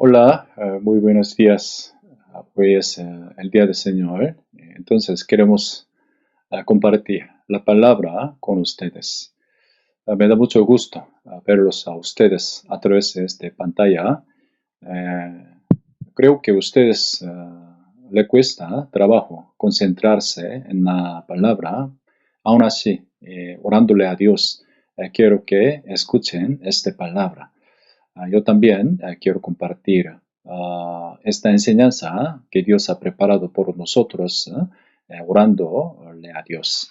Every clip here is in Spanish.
Hola, muy buenos días. Hoy es el Día del Señor. Entonces queremos compartir la palabra con ustedes. Me da mucho gusto verlos a ustedes a través de esta pantalla. Eh, Creo que a ustedes le cuesta trabajo concentrarse en la palabra. Aún así, orándole a Dios, quiero que escuchen esta palabra. Yo también quiero compartir esta enseñanza que Dios ha preparado por nosotros, orándole a Dios.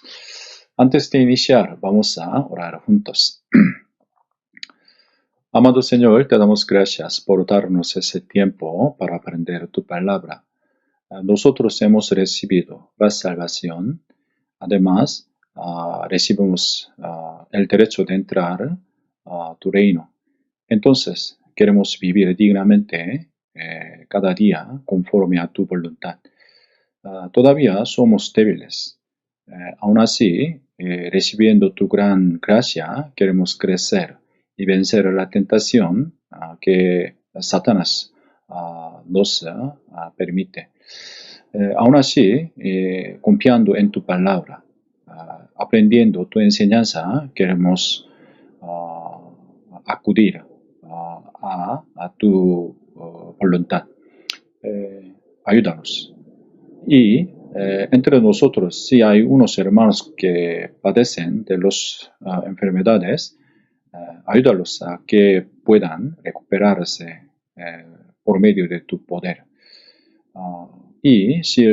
Antes de iniciar, vamos a orar juntos. Amado Señor, te damos gracias por darnos ese tiempo para aprender tu palabra. Nosotros hemos recibido la salvación. Además, recibimos el derecho de entrar a tu reino. Entonces, queremos vivir dignamente cada día conforme a tu voluntad. Todavía somos débiles. Aún así, recibiendo tu gran gracia, queremos crecer y vencer la tentación que Satanás nos permite. Aún así, confiando en tu palabra, aprendiendo tu enseñanza, queremos acudir a tu voluntad. Ayúdanos. Y entre nosotros, si hay unos hermanos que padecen de las enfermedades, ayúdalos a que puedan recuperarse por medio de tu poder. Y si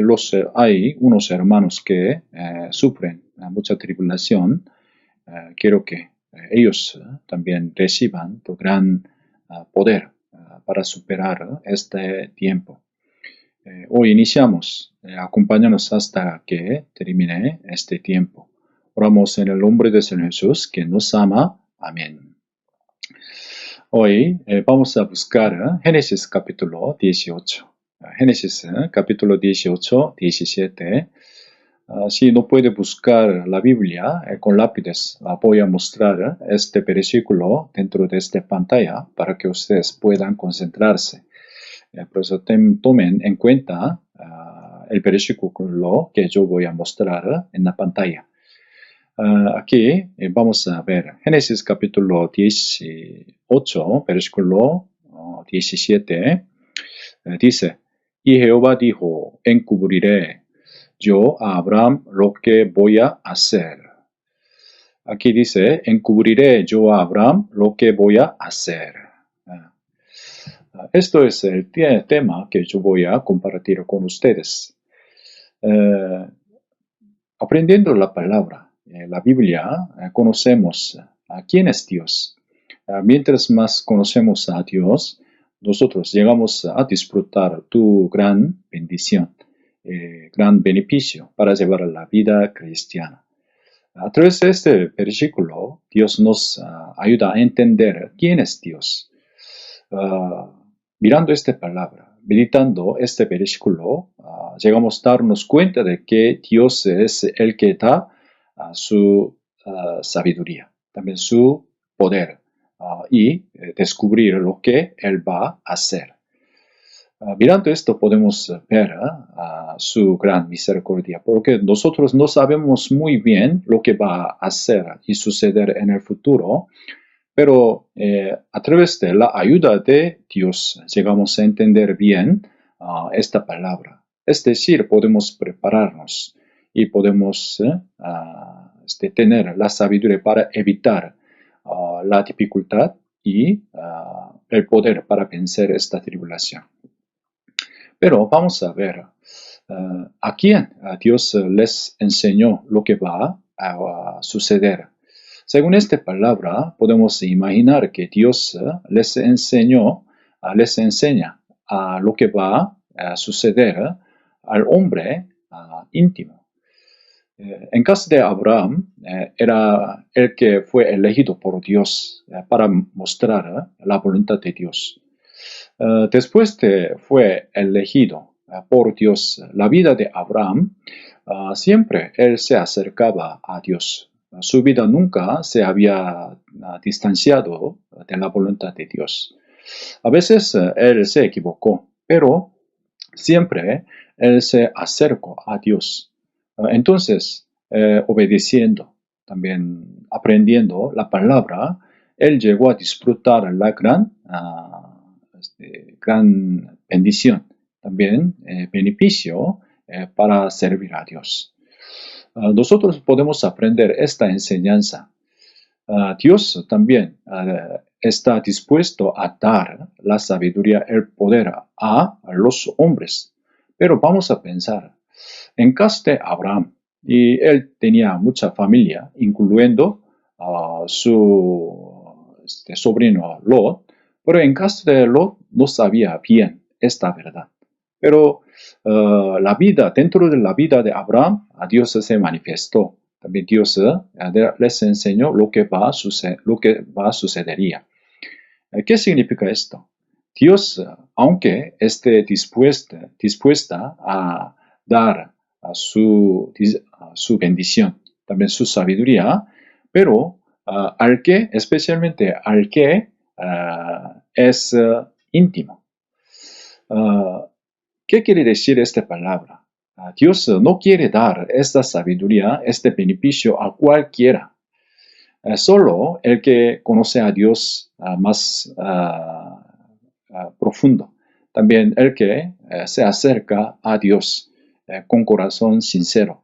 hay unos hermanos que sufren mucha tribulación, quiero que ellos también reciban tu gran poder para superar este tiempo. Hoy iniciamos. Acompáñanos hasta que termine este tiempo. Oramos en el nombre de Señor Jesús, que nos ama. Amén. Hoy vamos a buscar Génesis capítulo 18. Génesis capítulo 18, 17. Si no puede buscar la Biblia con lápices, voy a mostrar este versículo dentro de esta pantalla para que ustedes puedan concentrarse. Por eso tomen en cuenta el versículo que yo voy a mostrar en la pantalla. Aquí vamos a ver Génesis capítulo 18, versículo 17. Dice, y Jehová dijo, encubriré yo a Abraham lo que voy a hacer. Aquí dice, encubriré yo a Abraham lo que voy a hacer. Esto es el tema que yo voy a compartir con ustedes. Aprendiendo la palabra, la Biblia, conocemos a quién es Dios. Mientras más conocemos a Dios, nosotros llegamos a disfrutar tu gran bendición, gran beneficio para llevar la vida cristiana. A través de este versículo, Dios nos ayuda a entender quién es Dios. Mirando esta palabra, meditando este versículo, llegamos a darnos cuenta de que Dios es el que da su sabiduría, también su poder y descubrir lo que Él va a hacer. Mirando esto podemos ver su gran misericordia, porque nosotros no sabemos muy bien lo que va a hacer y suceder en el futuro, pero a través de la ayuda de Dios llegamos a entender bien esta palabra. Es decir, podemos prepararnos y podemos tener la sabiduría para evitar la dificultad y el poder para vencer esta tribulación. Pero vamos a ver a quién Dios les enseñó lo que va a suceder. Según esta palabra, podemos imaginar que Dios les enseña lo que va a suceder al hombre íntimo. En caso de Abraham, era el que fue elegido por Dios para mostrar la voluntad de Dios. Después de fue elegido por Dios la vida de Abraham, siempre él se acercaba a Dios. Su vida nunca se había distanciado de la voluntad de Dios. A veces él se equivocó, pero siempre él se acercó a Dios. Entonces, obedeciendo, también aprendiendo la palabra, él llegó a disfrutar la gran bendición, también beneficio para servir a Dios. Nosotros podemos aprender esta enseñanza. Dios también está dispuesto a dar la sabiduría, el poder a los hombres. Pero vamos a pensar, en caso de Abraham, y él tenía mucha familia, incluyendo a su sobrino Lot, pero en caso de Lot no sabía bien esta verdad. Pero dentro de la vida de Abraham, a Dios se manifestó. También Dios les enseñó lo que va a sucedería. ¿Qué significa esto? Dios, aunque esté dispuesta a dar a su bendición, también su sabiduría, pero especialmente al que es íntimo. ¿Qué quiere decir esta palabra? Dios no quiere dar esta sabiduría, este beneficio a cualquiera. Solo el que conoce a Dios más profundo. También el que se acerca a Dios con corazón sincero.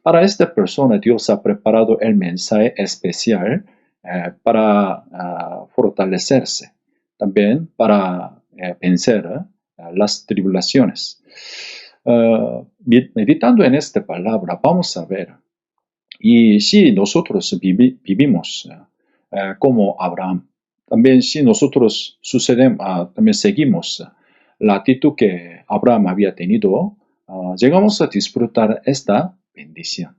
Para esta persona Dios ha preparado el mensaje especial para fortalecerse. También para vencer las tribulaciones. Meditando en esta palabra, vamos a ver. Y si nosotros vivimos como Abraham, también si nosotros también seguimos la actitud que Abraham había tenido, llegamos a disfrutar esta bendición.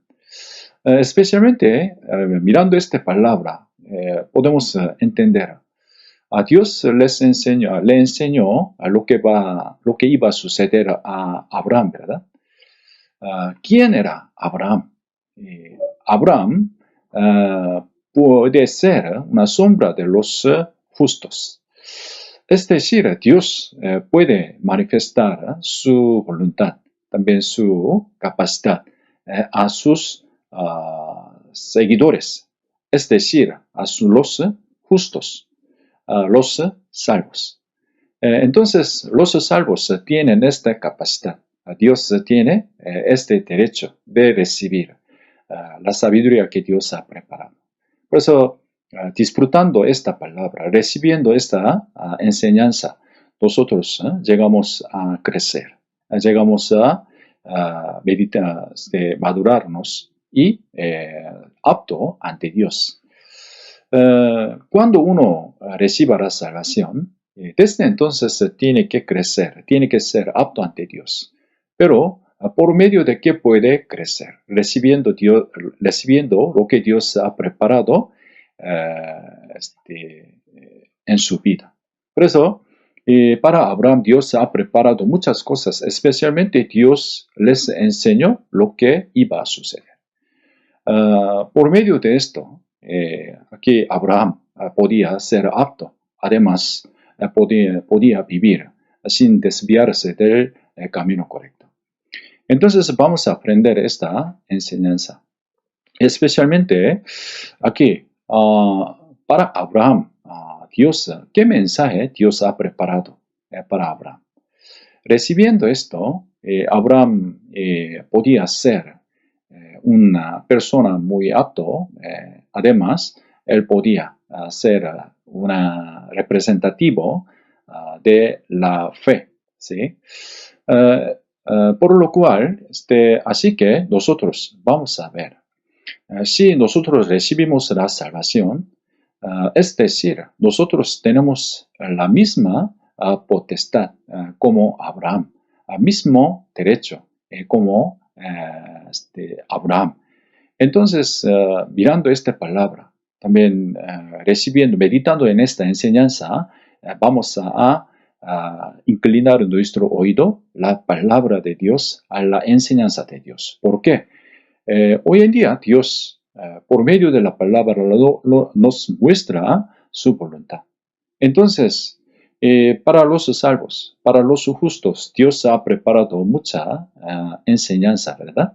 Especialmente mirando esta palabra, podemos entender. A Dios le enseñó lo que iba a suceder a Abraham, ¿verdad? ¿Quién era Abraham? Abraham puede ser una sombra de los justos. Es decir, Dios puede manifestar su voluntad, también su capacidad a sus seguidores, es decir, a los justos, a los salvos. Entonces, los salvos tienen esta capacidad. Dios tiene este derecho de recibir la sabiduría que Dios ha preparado. Por eso, disfrutando esta palabra, recibiendo esta enseñanza, nosotros llegamos a crecer, llegamos a meditar, madurarnos y apto ante Dios. Cuando uno reciba la salvación, desde entonces tiene que crecer, tiene que ser apto ante Dios. Pero, ¿por medio de qué puede crecer? Recibiendo lo que Dios ha preparado en su vida. Por eso, para Abraham Dios ha preparado muchas cosas, especialmente Dios les enseñó lo que iba a suceder. Por medio de esto, aquí Abraham podía ser apto, además podía vivir sin desviarse del camino correcto. Entonces vamos a aprender esta enseñanza. Especialmente aquí, para Abraham, ¿qué mensaje Dios ha preparado para Abraham? Recibiendo esto, Abraham podía ser una persona muy apto. Además, él podía ser un representativo de la fe, ¿sí? Por lo cual, así que nosotros vamos a ver, si nosotros recibimos la salvación, es decir, nosotros tenemos la misma potestad como Abraham, el mismo derecho como Abraham. Entonces, mirando esta palabra, también meditando en esta enseñanza, vamos a inclinar nuestro oído, la palabra de Dios, a la enseñanza de Dios. ¿Por qué? Hoy en día Dios, por medio de la palabra, nos muestra su voluntad. Entonces, Para los salvos, para los justos, Dios ha preparado mucha enseñanza, ¿verdad?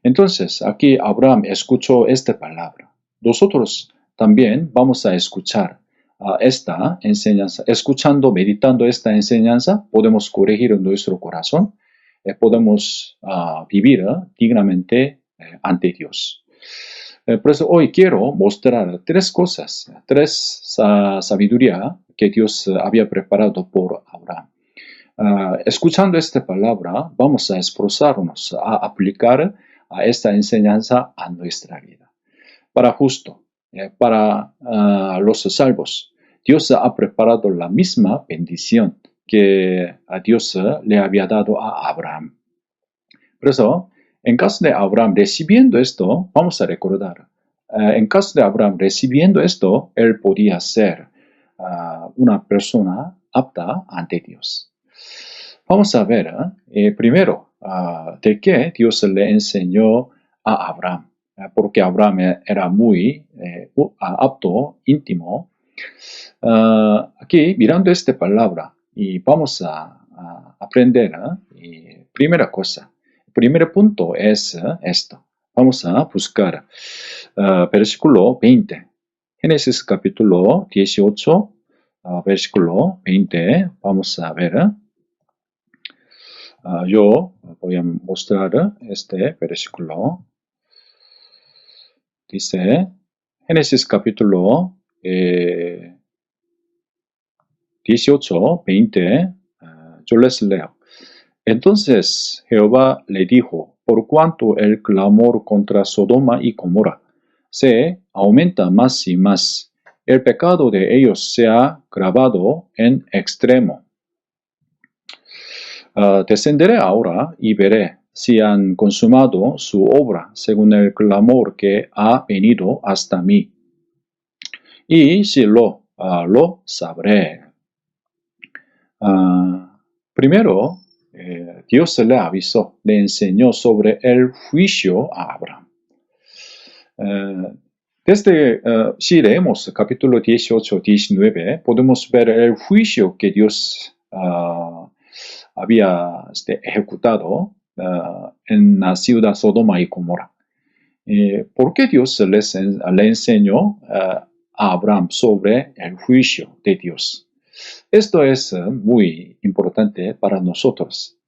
Entonces, aquí Abraham escuchó esta palabra. Nosotros también vamos a escuchar esta enseñanza. Escuchando, meditando esta enseñanza, podemos corregir nuestro corazón, podemos vivir dignamente ante Dios. Por eso hoy quiero mostrar tres cosas, tres sabiduría que Dios había preparado por Abraham. Escuchando esta palabra, vamos a esforzarnos a aplicar a esta enseñanza a nuestra vida. Para justo, para los salvos, Dios ha preparado la misma bendición que a Dios le había dado a Abraham. Por eso, en caso de Abraham recibiendo esto, vamos a recordar, en caso de Abraham recibiendo esto, él podía ser una persona apta ante Dios. Vamos a ver primero de qué Dios le enseñó a Abraham, porque Abraham era muy apto, íntimo. Aquí, mirando esta palabra, y vamos a aprender, primera cosa, el primer punto es esto. Vamos a buscar versículo 20. Génesis capítulo 18, versículo 20. Vamos a ver. Yo voy a mostrar este versículo. Dice, Génesis capítulo 18, 20, yo les leo. Entonces Jehová le dijo, por cuanto el clamor contra Sodoma y Gomorra se aumenta más y más, el pecado de ellos se ha agravado en extremo. Descenderé ahora y veré si han consumado su obra según el clamor que ha venido hasta mí. Y si lo sabré. Primero, Dios le avisó, le enseñó sobre el juicio a Abraham. Si leemos capítulo 18, 19, podemos ver el juicio que Dios había ejecutado en la ciudad Sodoma y Gomorra. ¿Por qué Dios le enseñó a Abraham sobre el juicio de Dios? Esto es muy importante para nosotros.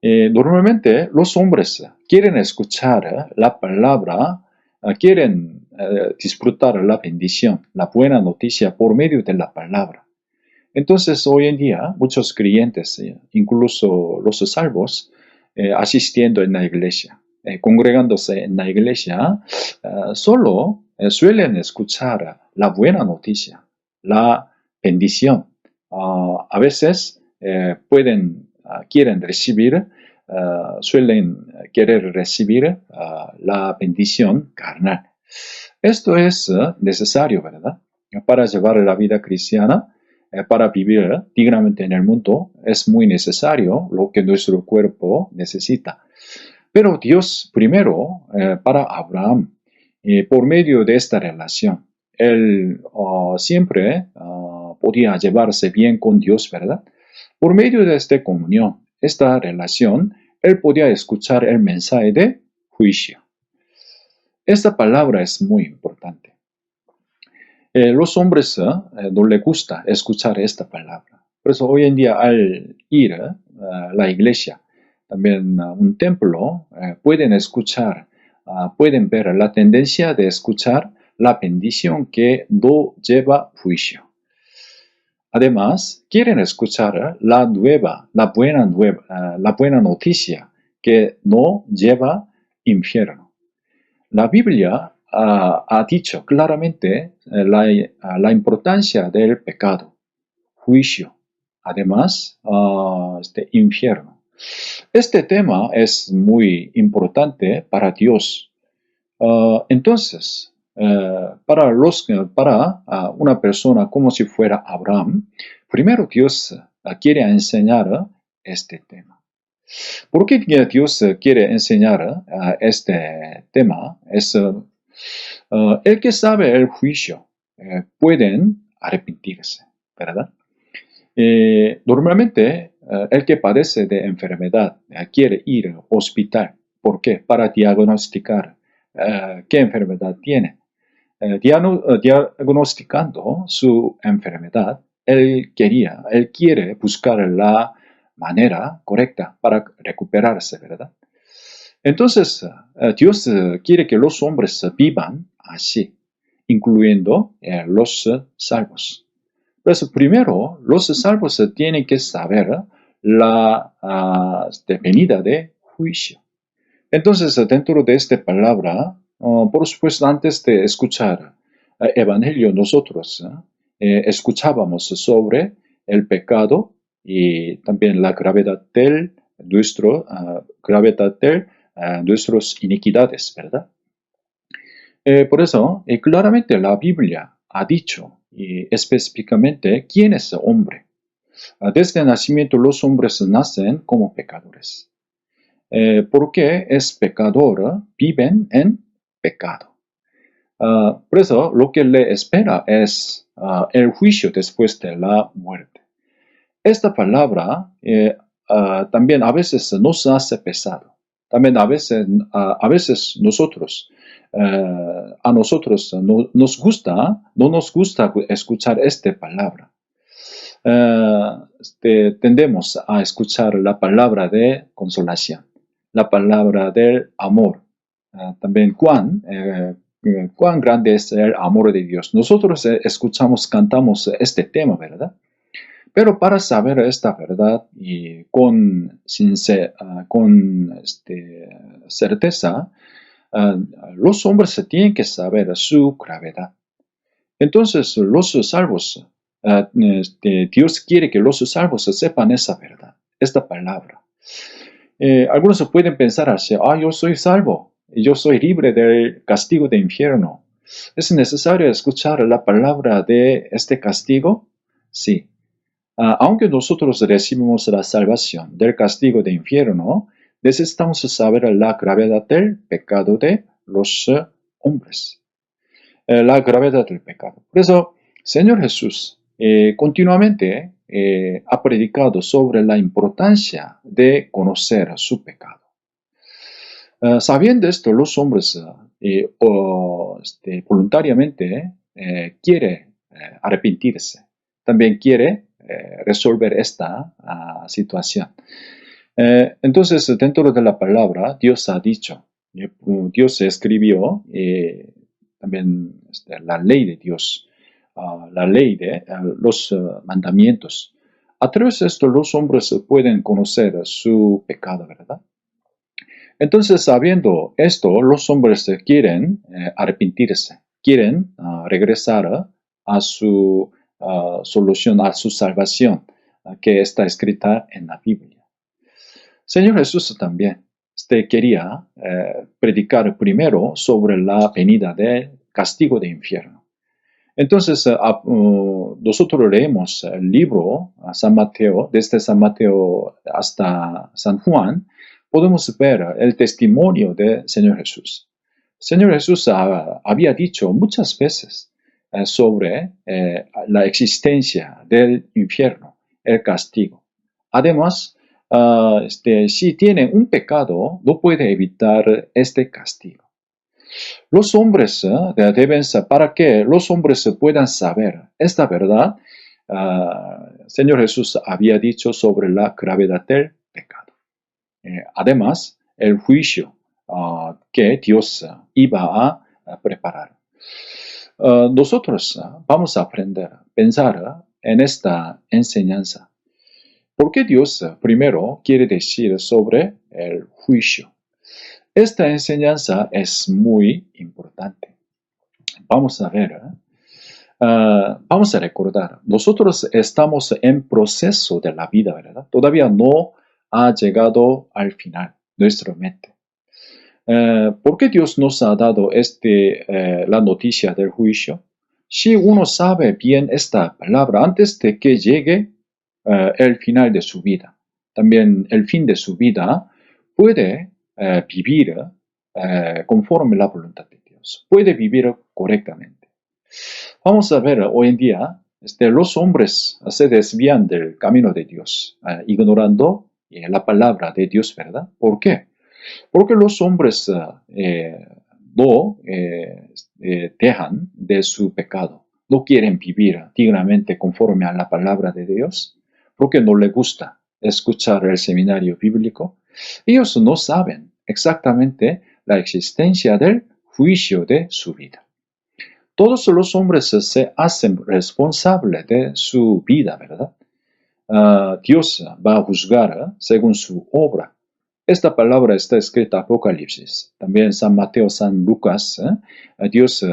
Normalmente los hombres quieren escuchar la palabra, quieren disfrutar la bendición, la buena noticia por medio de la palabra. Entonces, hoy en día, muchos creyentes, incluso los salvos, asistiendo en la iglesia, congregándose en la iglesia, solo suelen escuchar la buena noticia, la bendición. A veces quieren recibir, suelen querer recibir la bendición carnal. Esto es necesario, ¿verdad? Para llevar la vida cristiana, para vivir dignamente en el mundo, es muy necesario lo que nuestro cuerpo necesita. Pero Dios primero, para Abraham, por medio de esta relación, él siempre podía llevarse bien con Dios, ¿verdad? Por medio de esta comunión, esta relación, él podía escuchar el mensaje de juicio. Esta palabra es muy importante. Los hombres no les gusta escuchar esta palabra. Por eso hoy en día al ir a la iglesia, también un templo, pueden escuchar, pueden ver la tendencia de escuchar la bendición que no lleva juicio. Además, quieren escuchar la buena noticia que no lleva infierno. La Biblia ha dicho claramente la importancia del pecado, juicio, además infierno. Este tema es muy importante para Dios. Entonces, para una persona como si fuera Abraham, primero Dios quiere enseñar este tema. ¿Por qué Dios quiere enseñar este tema? Es el que sabe el juicio pueden arrepentirse, ¿verdad? Normalmente, el que padece de enfermedad quiere ir al hospital. ¿Por qué? Para diagnosticar qué enfermedad tiene. Diagnosticando su enfermedad, él quiere buscar la manera correcta para recuperarse, ¿verdad? Entonces, Dios quiere que los hombres vivan así, incluyendo los salvos. Pues primero, los salvos tienen que saber la venida de juicio. Entonces, dentro de esta palabra, por supuesto, antes de escuchar el Evangelio, nosotros escuchábamos sobre el pecado y también la gravedad de nuestras iniquidades, ¿verdad? Por eso, claramente la Biblia ha dicho específicamente quién es el hombre. Desde el nacimiento los hombres nacen como pecadores. Porque es pecador, viven en pecado. Por eso lo que le espera es el juicio después de la muerte. Esta palabra también a veces nos hace pesado. También a veces nosotros, a nosotros no nos gusta escuchar esta palabra. Tendemos a escuchar la palabra de consolación, la palabra del amor. También cuán grande es el amor de Dios. Nosotros escuchamos, cantamos este tema, ¿verdad? Pero para saber esta verdad y con certeza, los hombres tienen que saber su gravedad. Entonces, los salvos, Dios quiere que los salvos sepan esa verdad, esta palabra. Algunos pueden pensar así, yo soy salvo, yo soy libre del castigo del infierno. ¿Es necesario escuchar la palabra de este castigo? Sí. Aunque nosotros recibimos la salvación del castigo del infierno, necesitamos saber la gravedad del pecado de los hombres. La gravedad del pecado. Por eso, Señor Jesús continuamente ha predicado sobre la importancia de conocer su pecado. Sabiendo esto, los hombres voluntariamente quieren arrepentirse. También quiere resolver esta situación. Entonces, dentro de la palabra, Dios ha dicho, Dios escribió también la ley de Dios, la ley de los mandamientos. A través de esto, los hombres pueden conocer su pecado, ¿verdad? Entonces, sabiendo esto, los hombres quieren arrepentirse, quieren regresar a su solución, a su salvación, que está escrita en la Biblia. Señor Jesús también quería predicar primero sobre la venida del castigo del infierno. Entonces, nosotros leemos el libro San Mateo, desde San Mateo hasta San Juan, podemos ver el testimonio del Señor Jesús. Señor Jesús había dicho muchas veces sobre la existencia del infierno, el castigo. Además, si tiene un pecado, no puede evitar este castigo. Los hombres deben saber, para que los hombres puedan saber esta verdad, Señor Jesús había dicho sobre la gravedad del pecado. Además, el juicio que Dios iba a preparar. Nosotros vamos a aprender, pensar en esta enseñanza. ¿Por qué Dios primero quiere decir sobre el juicio? Esta enseñanza es muy importante. Vamos a ver, vamos a recordar, nosotros estamos en proceso de la vida, ¿verdad? Todavía no ha llegado al final nuestra mente. ¿Por qué Dios nos ha dado la noticia del juicio? Si uno sabe bien esta palabra antes de que llegue el final de su vida, también el fin de su vida, puede vivir conforme la voluntad de Dios, puede vivir correctamente. Vamos a ver hoy en día los hombres se desvían del camino de Dios, ignorando la palabra de Dios, ¿verdad? ¿Por qué? Porque los hombres no dejan de su pecado, no quieren vivir dignamente conforme a la palabra de Dios, porque no les gusta escuchar el seminario bíblico. Ellos no saben exactamente la existencia del juicio de su vida. Todos los hombres se hacen responsables de su vida, ¿verdad? Dios va a juzgar según su obra. Esta palabra está escrita en Apocalipsis, también San Mateo, San Lucas. Dios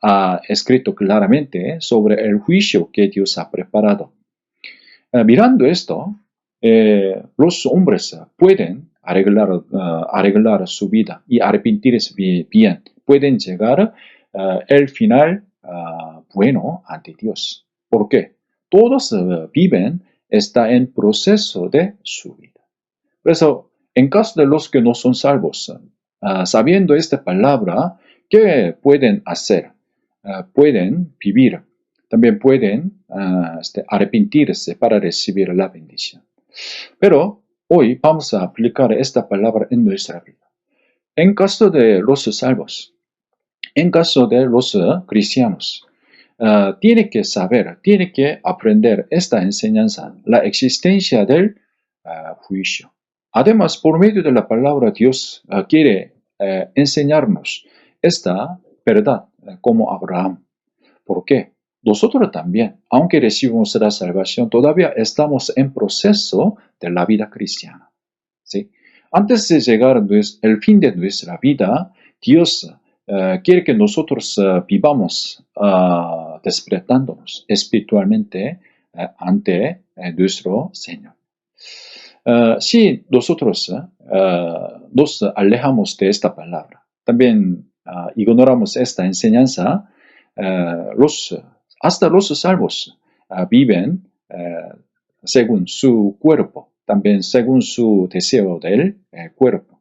ha escrito claramente sobre el juicio que Dios ha preparado. Mirando esto, los hombres pueden arreglar su vida y arrepentirse bien. Pueden llegar al final bueno ante Dios. ¿Por qué? Todos viven, está en proceso de su vida. Por eso, en caso de los que no son salvos, sabiendo esta palabra, ¿qué pueden hacer? Pueden vivir, también pueden arrepentirse para recibir la bendición. Pero hoy vamos a aplicar esta palabra en nuestra vida. En caso de los salvos, en caso de los cristianos, tiene que saber, tiene que aprender esta enseñanza, la existencia del juicio. Además, por medio de la palabra, Dios quiere enseñarnos esta verdad como Abraham. ¿Por qué? Nosotros también, aunque recibimos la salvación, todavía estamos en proceso de la vida cristiana. ¿Sí? Antes de llegar al fin de nuestra vida, Dios quiere que nosotros vivamos despertándonos espiritualmente ante nuestro Señor. Si nosotros nos alejamos de esta palabra, también ignoramos esta enseñanza, hasta los salvos viven según su cuerpo, también según su deseo del cuerpo.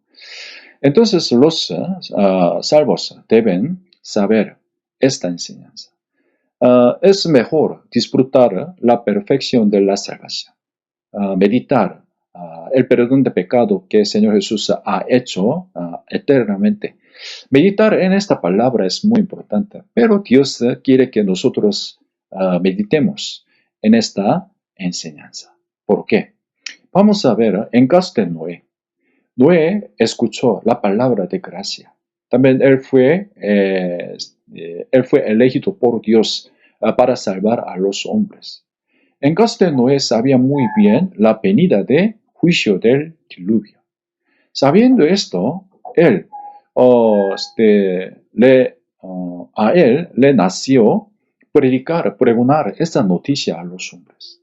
Entonces los salvos deben saber esta enseñanza. Es mejor disfrutar la perfección de la salvación, meditar el perdón de pecado que el Señor Jesús ha hecho eternamente. Meditar en esta palabra es muy importante, pero Dios quiere que nosotros meditemos en esta enseñanza. ¿Por qué? Vamos a ver en caso de Noé. Noé escuchó la palabra de gracia. También él fue elegido por Dios para salvar a los hombres. En caso de Noé sabía muy bien la venida de juicio del diluvio. Sabiendo esto, él, a él le nació pregonar esta noticia a los hombres.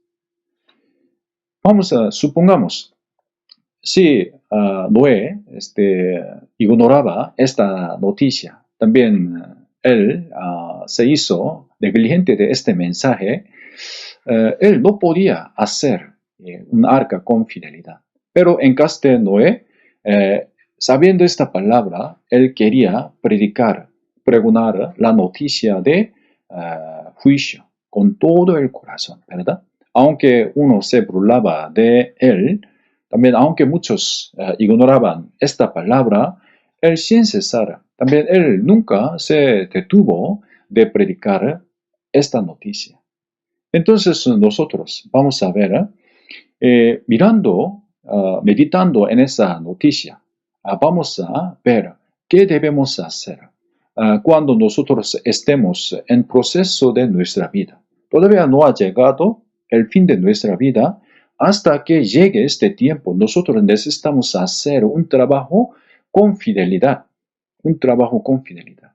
Supongamos, si Noé ignoraba esta noticia, también él se hizo negligente de este mensaje, él no podía hacer un arca con fidelidad. Pero en caso de Noé, sabiendo esta palabra, él quería pregonar la noticia de juicio con todo el corazón, ¿verdad? Aunque uno se burlaba de él, también aunque muchos ignoraban esta palabra, él sin cesar, también él nunca se detuvo de predicar esta noticia. Entonces nosotros vamos a ver, meditando en esa noticia, vamos a ver qué debemos hacer cuando nosotros estemos en proceso de nuestra vida. Todavía no ha llegado el fin de nuestra vida. Hasta que llegue este tiempo, nosotros necesitamos hacer un trabajo con fidelidad. Un trabajo con fidelidad.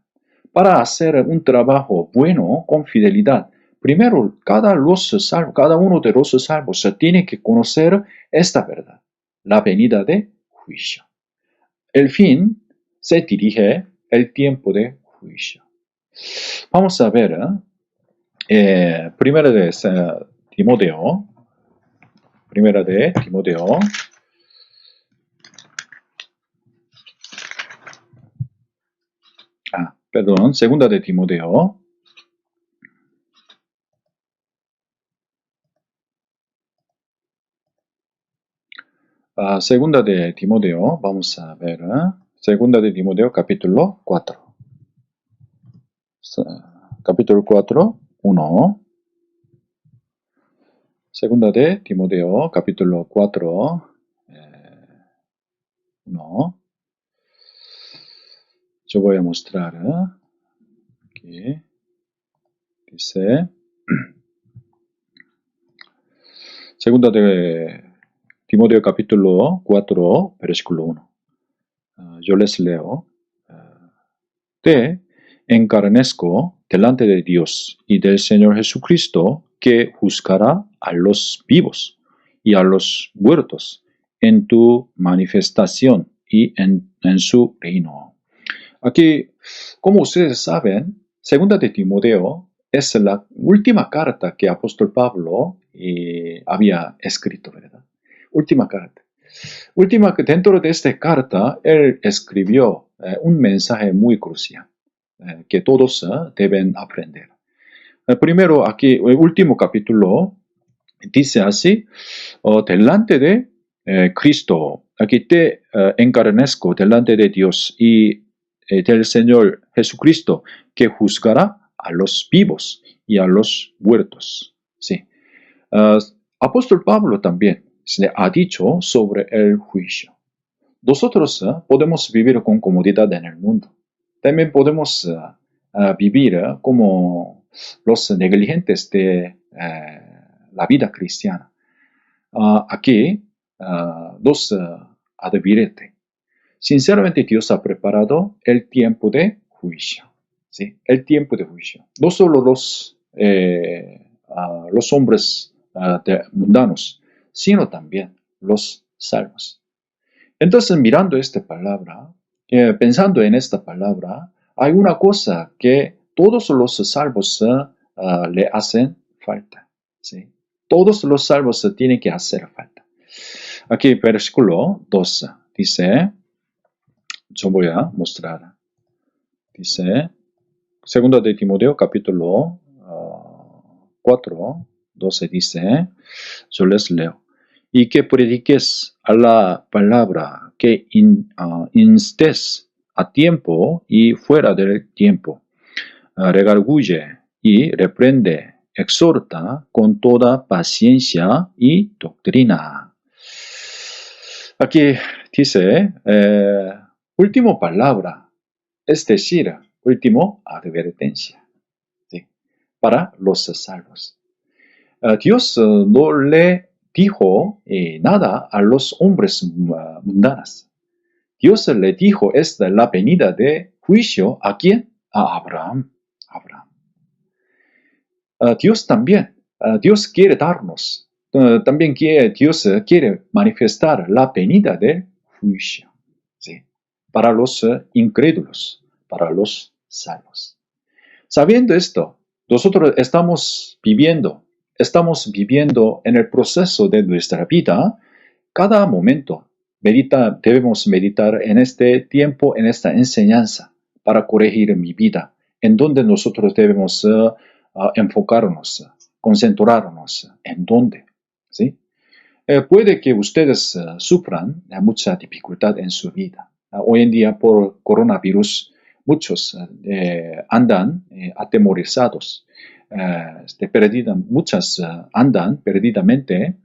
Para hacer un trabajo bueno con fidelidad, primero, cada uno de los salvos tiene que conocer esta verdad, la venida de juicio. El fin se dirige el tiempo de juicio. Vamos a ver, primera de Timoteo, segunda de Timoteo, Segunda de Timoteo, vamos a ver. Segunda de Timoteo, capítulo 4. Capítulo 4, 1. Segunda de Timoteo, capítulo 4, 1. Yo voy a mostrar aquí. Dice, segunda de Timoteo capítulo 4, versículo 1. Yo les leo. Te encarnezco delante de Dios y del Señor Jesucristo, que juzgará a los vivos y a los muertos en tu manifestación y en su reino. Aquí, como ustedes saben, segunda de Timoteo es la última carta que apóstol Pablo había escrito, ¿verdad? Última carta. Dentro de esta carta, él escribió un mensaje muy crucial que todos deben aprender. Primero, aquí, el último capítulo dice así, delante de Cristo, aquí te encarnezco delante de Dios y del Señor Jesucristo, que juzgará a los vivos y a los muertos. Sí. Apóstol Pablo también se ha dicho sobre el juicio. Nosotros podemos vivir con comodidad en el mundo. También podemos vivir como los negligentes de la vida cristiana. Aquí nos advierte. Sinceramente, Dios ha preparado el tiempo de juicio. ¿Sí? El tiempo de juicio. No solo los hombres mundanos, sino también los salvos. Entonces, mirando esta palabra, pensando en esta palabra, hay una cosa que todos los salvos le hacen falta. ¿Sí? Todos los salvos tienen que hacer falta. Aquí, versículo 2 dice, yo voy a mostrar, dice, segundo de Timoteo, capítulo 4, 12 dice, yo les leo, y que prediques a la palabra, que instes a tiempo y fuera del tiempo, redarguye y reprende, exhorta con toda paciencia y doctrina. Aquí dice, última palabra, es decir, último advertencia, ¿sí? Para los salvos. Dios no le dijo nada a los hombres mundanos. Dios le dijo esta la venida de juicio ¿a quién? A Abraham. Dios también, Dios quiere darnos, también Dios quiere manifestar la venida del juicio, ¿sí? Para los incrédulos, para los salvos. Sabiendo esto, nosotros estamos viviendo en el proceso de nuestra vida. Cada momento debemos meditar en este tiempo, en esta enseñanza, para corregir mi vida, en donde nosotros debemos enfocarnos, concentrarnos, en dónde, ¿sí? Puede que ustedes sufran mucha dificultad en su vida. Hoy en día, por coronavirus, muchos andan atemorizados, muchas andan perdidamente,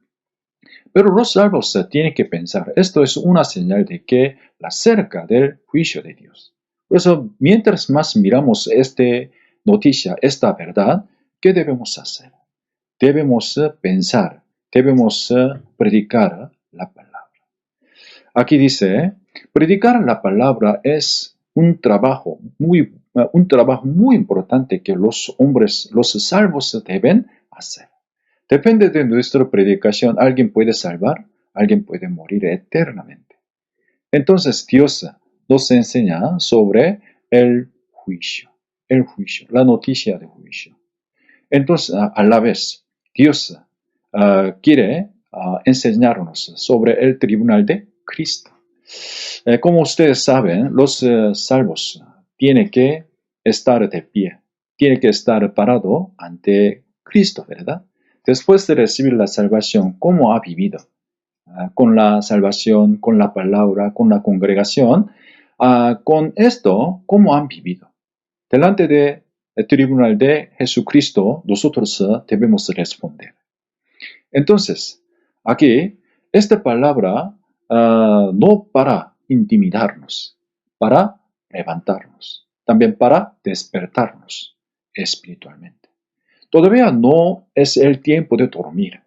pero los salvos tienen que pensar, esto es una señal de que la cerca del juicio de Dios. Por eso, mientras más miramos esta noticia, esta verdad, ¿qué debemos hacer? Debemos pensar, debemos predicar la palabra. Aquí dice, predicar la palabra es un trabajo muy importante que los hombres, los salvos deben hacer. Depende de nuestra predicación, alguien puede salvar, alguien puede morir eternamente. Entonces Dios nos enseña sobre el juicio, la noticia de juicio. Entonces, a la vez, Dios quiere enseñarnos sobre el tribunal de Cristo. Como ustedes saben, los salvos tienen que estar de pie, tienen que estar parado ante Cristo, ¿verdad? Después de recibir la salvación, ¿cómo ha vivido? con la salvación, con la palabra, con la congregación, con esto, ¿cómo han vivido? Delante del tribunal de Jesucristo, nosotros debemos responder. Entonces, aquí, esta palabra no para intimidarnos, para levantarnos, también para despertarnos espiritualmente. Todavía no es el tiempo de dormir,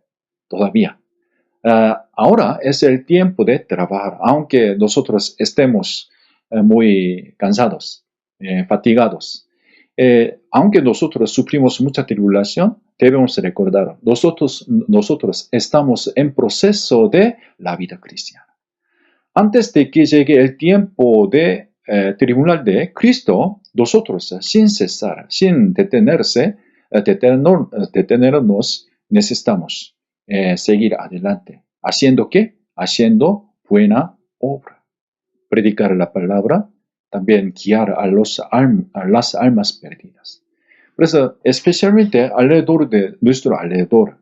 todavía. Ahora es el tiempo de trabajar, aunque nosotros estemos muy cansados, fatigados. Aunque nosotros sufrimos mucha tribulación, debemos recordar, nosotros estamos en proceso de la vida cristiana. Antes de que llegue el tiempo de tribunal de Cristo, nosotros, sin cesar, sin detenernos, necesitamos seguir adelante. ¿Haciendo qué? Haciendo buena obra. Predicar la palabra, también guiar a las almas perdidas. Por eso, especialmente alrededor de nuestro alrededor,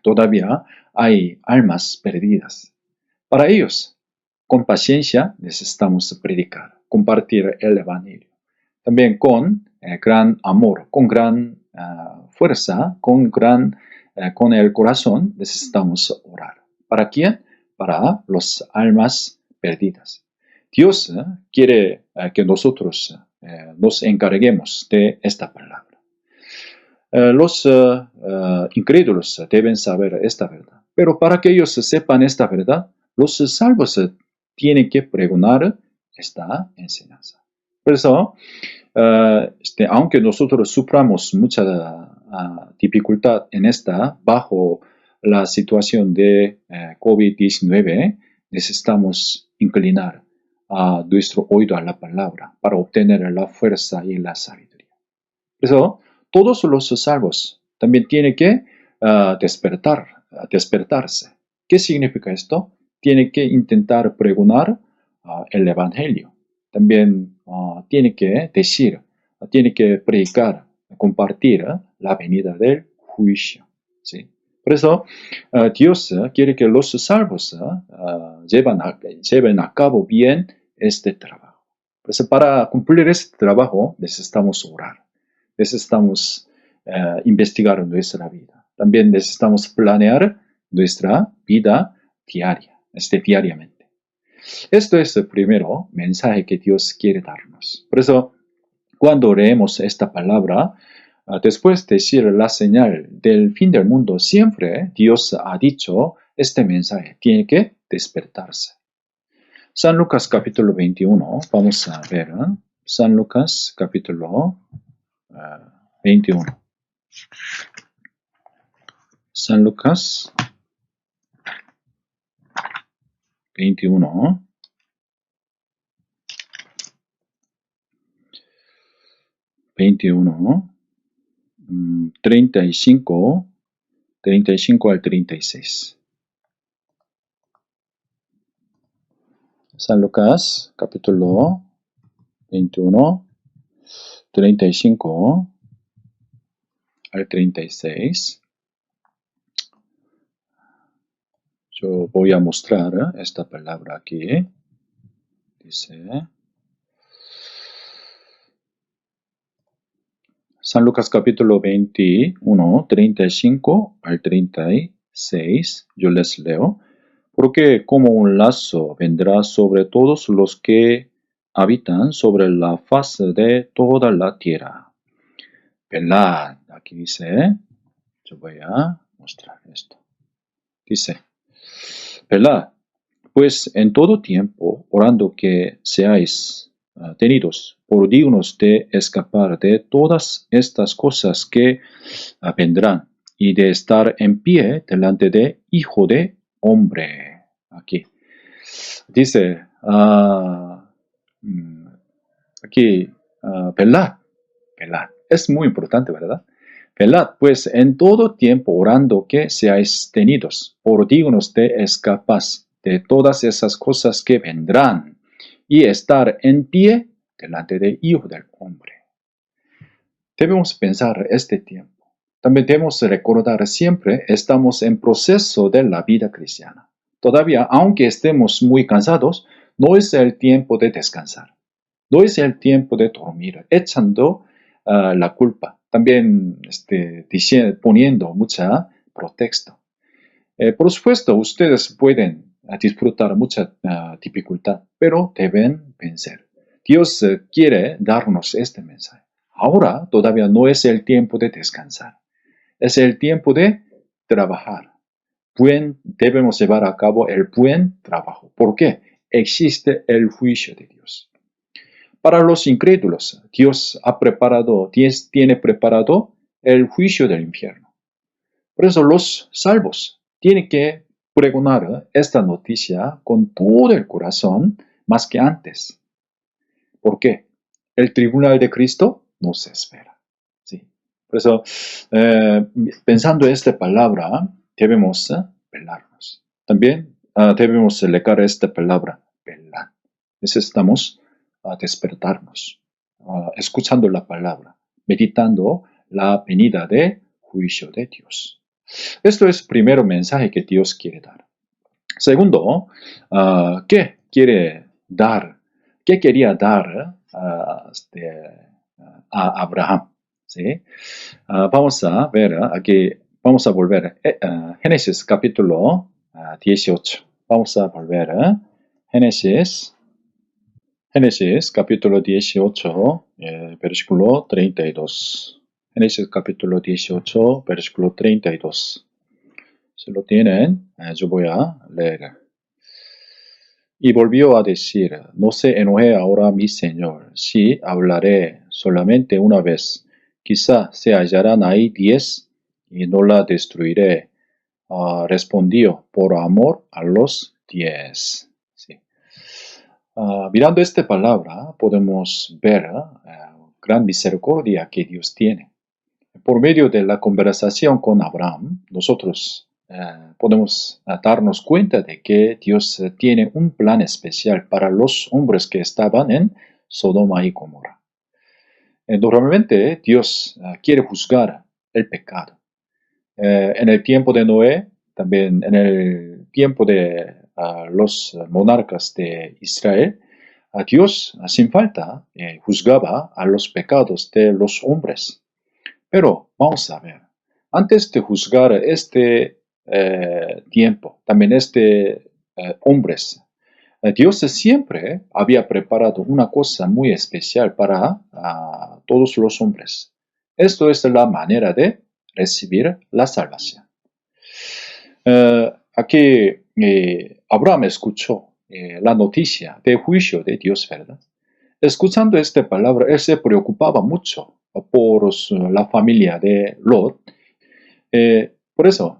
todavía hay almas perdidas. Para ellos, con paciencia necesitamos predicar, compartir el Evangelio. También con gran amor, con gran fuerza, con el corazón necesitamos orar. ¿Para quién? Para las almas perdidas. Dios quiere que nosotros nos encarguemos de esta palabra. Los incrédulos deben saber esta verdad. Pero para que ellos sepan esta verdad, los salvos tienen que pregonar esta enseñanza. Por eso, aunque nosotros suframos mucha dificultad en bajo la situación de COVID-19, necesitamos inclinar a nuestro oído a la palabra para obtener la fuerza y la sabiduría. Por eso, todos los salvos también tienen que despertarse. ¿Qué significa esto? Tienen que intentar pregonar el Evangelio. También tiene que decir, tiene que predicar, compartir la venida del juicio. ¿Sí? Por eso, Dios quiere que los salvos lleven a cabo bien este trabajo. Por eso, para cumplir este trabajo necesitamos orar. Necesitamos investigar nuestra vida. También necesitamos planear nuestra vida diariamente. Esto es el primer mensaje que Dios quiere darnos. Por eso, cuando leemos esta palabra, después de decir la señal del fin del mundo, siempre Dios ha dicho este mensaje, tiene que despertarse. San Lucas capítulo 21, vamos a ver, San Lucas capítulo 21. San Lucas 21. 21, 35 al 36. San Lucas, capítulo 21, 35 al 36. Yo voy a mostrar esta palabra aquí. Dice San Lucas capítulo 21, 35 al 36. Yo les leo. Porque como un lazo vendrá sobre todos los que habitan sobre la faz de toda la tierra. Velad, aquí dice, yo voy a mostrar esto. Dice, velad, pues en todo tiempo, orando que seáis tenidos por dignos de escapar de todas estas cosas que vendrán y de estar en pie delante de Hijo de Hombre. Aquí dice, aquí, velad. Es muy importante, ¿verdad? Velad, pues en todo tiempo orando que seáis tenidos por dignos de escapar de todas esas cosas que vendrán y estar en pie delante del Hijo del Hombre. Debemos pensar este tiempo. También debemos recordar siempre estamos en proceso de la vida cristiana. todavía, aunque estemos muy cansados, no es el tiempo de descansar. No es el tiempo de dormir, echando la culpa. También poniendo mucha pretexto. Por supuesto, ustedes pueden disfrutar mucha dificultad, pero deben vencer. Dios quiere darnos este mensaje. Ahora todavía no es el tiempo de descansar. Es el tiempo de trabajar. Debemos llevar a cabo el buen trabajo. ¿Por qué? Existe el juicio de Dios. Para los incrédulos, Dios tiene preparado el juicio del infierno. Por eso los salvos tienen que pregonar esta noticia con todo el corazón más que antes. ¿Por qué? El tribunal de Cristo nos espera. ¿Sí? Por eso, pensando en esta palabra, debemos velarnos. También debemos leer esta palabra, velar. Necesitamos despertarnos, escuchando la palabra, meditando la venida de juicio de Dios. Esto es el primer mensaje que Dios quiere dar. Segundo, ¿qué quiere dar? ¿Qué quería dar a Abraham? ¿Sí? Vamos a ver aquí, vamos a volver a Génesis capítulo 18. Vamos a volver a Génesis capítulo 18, versículo 32. Génesis capítulo 18, versículo 32. Si lo tienen, yo voy a leer. Y volvió a decir, no se enoje ahora mi señor, si hablaré solamente una vez, quizá se hallarán ahí 10 y no la destruiré. Respondió, por amor a los 10. Sí. Mirando esta palabra, podemos ver gran misericordia que Dios tiene. Por medio de la conversación con Abraham, nosotros podemos darnos cuenta de que Dios tiene un plan especial para los hombres que estaban en Sodoma y Gomorra. Normalmente Dios quiere juzgar el pecado. En el tiempo de Noé, también en el tiempo de los monarcas de Israel, Dios sin falta juzgaba a los pecados de los hombres. Pero vamos a ver, antes de juzgar este tiempo, también hombres, Dios siempre había preparado una cosa muy especial para todos los hombres. Esto es la manera de recibir la salvación. Aquí Abraham escuchó la noticia del juicio de Dios, ¿verdad? Escuchando esta palabra, él se preocupaba mucho por la familia de Lot. Por eso,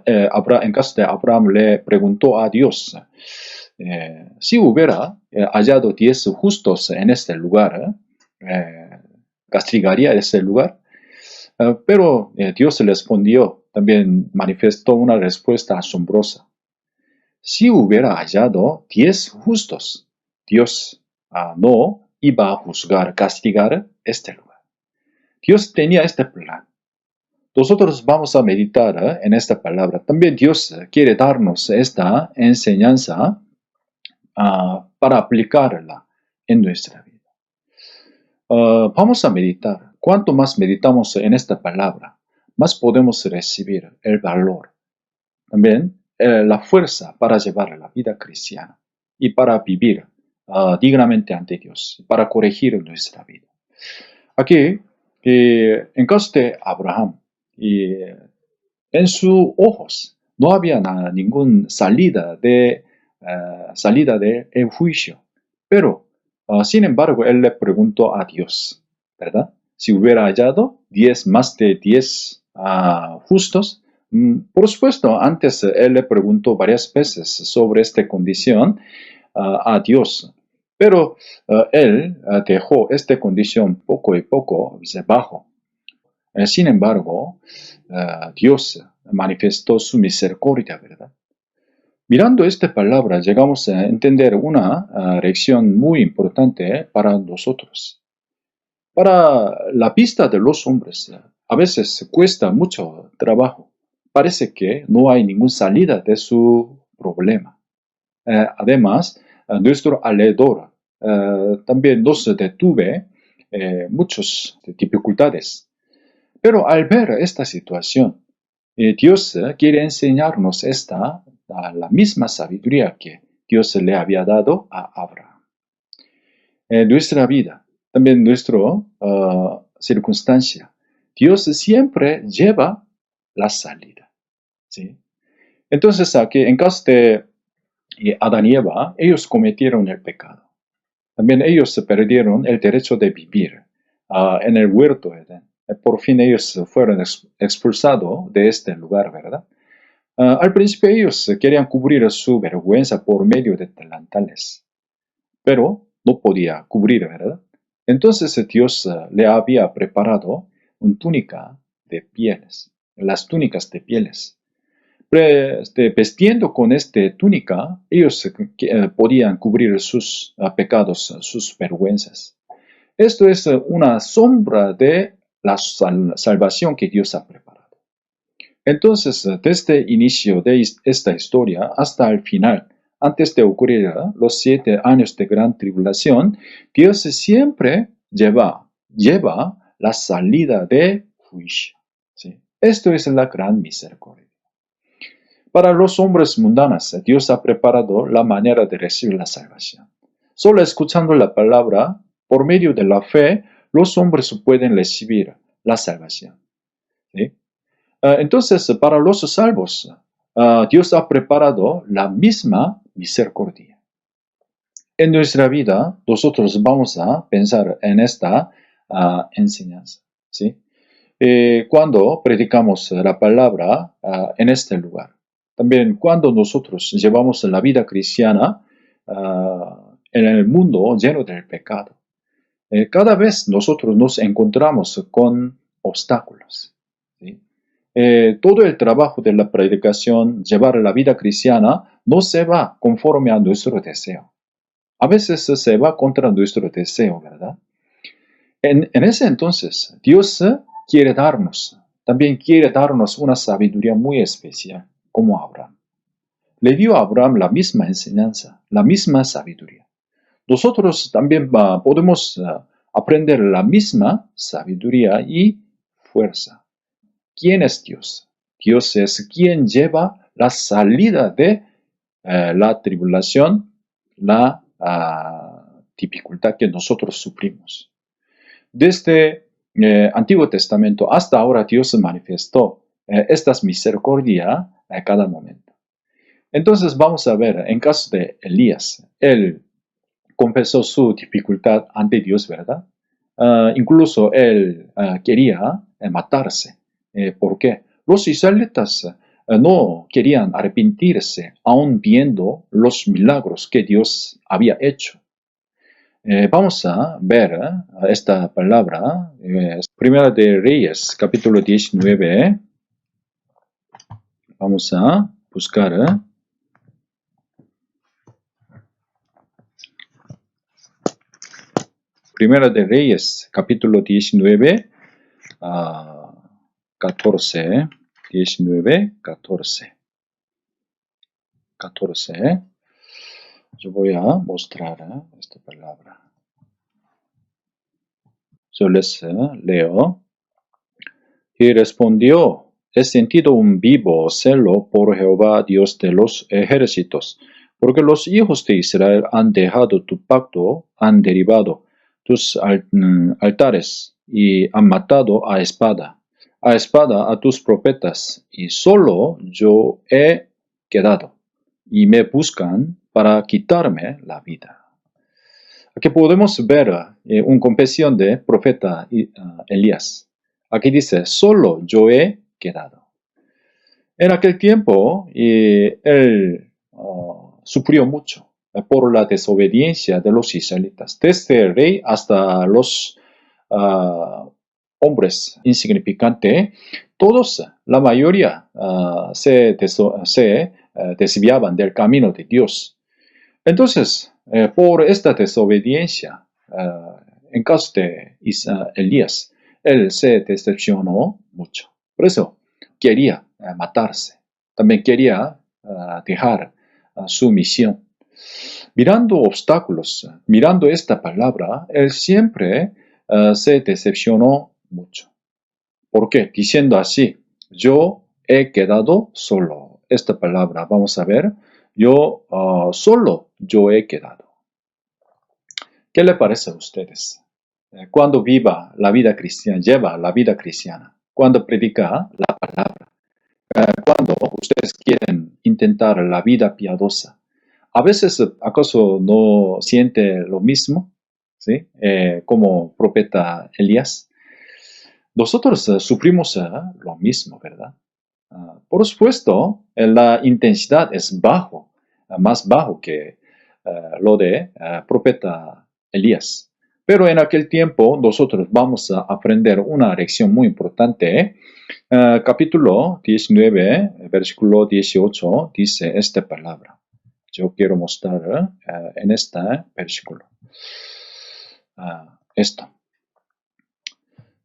en caso de Abraham, le preguntó a Dios, si hubiera hallado 10 justos en este lugar, ¿castigaría ese lugar? Pero Dios respondió, también manifestó una respuesta asombrosa. Si hubiera hallado 10 justos, Dios no iba a juzgar, castigar este lugar. Dios tenía este plan. Nosotros vamos a meditar en esta palabra. También Dios quiere darnos esta enseñanza para aplicarla en nuestra vida. Vamos a meditar. Cuanto más meditamos en esta palabra, más podemos recibir el valor. También la fuerza para llevar la vida cristiana y para vivir dignamente ante Dios, para corregir nuestra vida. Aquí, en caso de Abraham, en sus ojos no había ninguna salida del juicio, pero sin embargo él le preguntó a Dios, ¿verdad? Si hubiera hallado más de 10 justos. Por supuesto, antes él le preguntó varias veces sobre esta condición a Dios, pero él dejó esta condición poco a poco bajo. Sin embargo, Dios manifestó su misericordia, ¿verdad? Mirando esta palabra, llegamos a entender una lección muy importante para nosotros. Para la vista de los hombres, a veces cuesta mucho trabajo parece que no hay ninguna salida de su problema. Además, nuestro alrededor también nos detuve muchas dificultades. Pero al ver esta situación, Dios quiere enseñarnos la misma sabiduría que Dios le había dado a Abraham. En nuestra vida, también nuestra circunstancia, Dios siempre lleva la salida. ¿Sí? Entonces, aquí, en caso de Adán y Eva, ellos cometieron el pecado. También ellos perdieron el derecho de vivir en el huerto de Edén. Por fin ellos fueron expulsados de este lugar, ¿verdad? Al principio ellos querían cubrir su vergüenza por medio de delantales, pero no podía cubrir, ¿verdad? Entonces Dios le había preparado una túnica de pieles, las túnicas de pieles. Vestiendo con esta túnica, ellos podían cubrir sus pecados, sus vergüenzas. Esto es una sombra de la salvación que Dios ha preparado. Entonces, desde el inicio de esta historia hasta el final, antes de ocurrir los 7 años de gran tribulación, Dios siempre lleva la salida de juicio. ¿Sí? Esto es la gran misericordia. Para los hombres mundanos, Dios ha preparado la manera de recibir la salvación. Solo escuchando la palabra, por medio de la fe, los hombres pueden recibir la salvación. ¿Sí? Entonces, para los salvos, Dios ha preparado la misma misericordia. En nuestra vida, nosotros vamos a pensar en esta enseñanza. ¿Sí? Cuando predicamos la palabra en este lugar. También cuando nosotros llevamos la vida cristiana en el mundo lleno del pecado. Cada vez nosotros nos encontramos con obstáculos. ¿Sí? Todo el trabajo de la predicación, llevar la vida cristiana, no se va conforme a nuestro deseo. A veces se va contra nuestro deseo, ¿verdad? En ese entonces, Dios también quiere darnos una sabiduría muy especial, como Abraham. Le dio a Abraham la misma enseñanza, la misma sabiduría. Nosotros también podemos aprender la misma sabiduría y fuerza. ¿Quién es Dios? Dios es quien lleva la salida de la tribulación, la dificultad que nosotros sufrimos. Desde el Antiguo Testamento hasta ahora Dios manifestó estas misericordias a cada momento. Entonces vamos a ver, en caso de Elías, él confesó su dificultad ante Dios, ¿verdad? Incluso él quería matarse. ¿Por qué? Los israelitas no querían arrepentirse aún viendo los milagros que Dios había hecho. Vamos a ver esta palabra, Primera de Reyes, capítulo 19. Vamos a buscar. Primera de Reyes, capítulo 19, 14. 19, 14. 14. Yo voy a mostrar esta palabra. Yo les leo. Y respondió: he sentido un vivo celo por Jehová, Dios de los ejércitos, porque los hijos de Israel han dejado tu pacto, han derribado tus altares y han matado a espada a tus profetas, y solo yo he quedado, y me buscan para quitarme la vida. Aquí podemos ver una confesión de profeta Elías. Aquí dice, solo yo he quedado. En aquel tiempo, él sufrió mucho por la desobediencia de los israelitas, desde el rey hasta los hombres insignificantes. Todos, la mayoría, se desviaban del camino de Dios. Entonces, por esta desobediencia, en caso de Elías, él se decepcionó mucho. Por eso quería matarse. También quería dejar su misión. Mirando obstáculos, mirando esta palabra, él siempre se decepcionó mucho. ¿Por qué? Diciendo así, yo he quedado solo. Esta palabra, vamos a ver, yo he quedado. ¿Qué le parece a ustedes? Cuando viva la vida cristiana, lleva la vida cristiana, cuando predica la palabra, cuando ustedes quieren intentar la vida piadosa, a veces, ¿acaso no siente lo mismo? ¿Sí? Como profeta Elías. Nosotros sufrimos lo mismo, ¿verdad? Por supuesto, la intensidad es más bajo que lo de profeta Elías. Pero en aquel tiempo nosotros vamos a aprender una lección muy importante. Capítulo 19, versículo 18, dice esta palabra. Yo quiero mostrar en este versículo esto.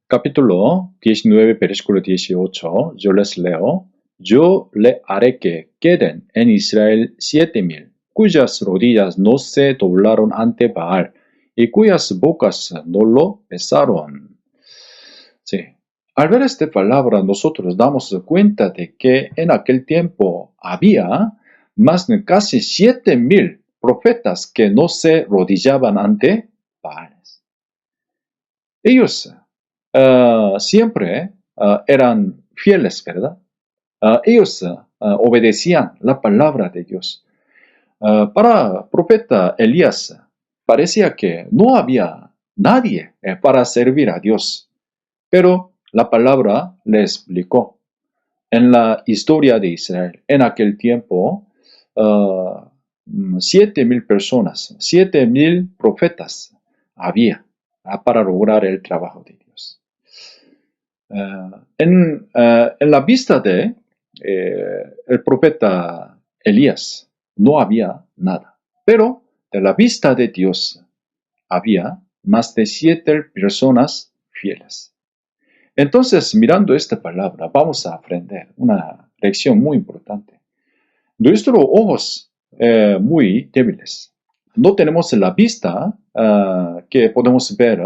Capítulo 19, versículo 18, yo les leo. Yo le haré que queden en Israel 7,000, cuyas rodillas no se doblaron ante Baal, y cuyas bocas no lo besaron. Sí. Al ver esta palabra, nosotros damos cuenta de que en aquel tiempo había más de casi 7,000 profetas que no se rodillaban ante Baal. Ellos siempre eran fieles, ¿verdad? Ellos obedecían la palabra de Dios. Para profeta Elías parecía que no había nadie para servir a Dios, pero la palabra le explicó. En la historia de Israel, en aquel tiempo, 7,000 personas, 7,000 profetas había para lograr el trabajo de Dios. En la vista de el profeta Elías no había nada, pero de la vista de Dios había más de 7 personas fieles. Entonces, mirando esta palabra, vamos a aprender una lección muy importante. Nuestros ojos muy débiles. No tenemos la vista que podemos ver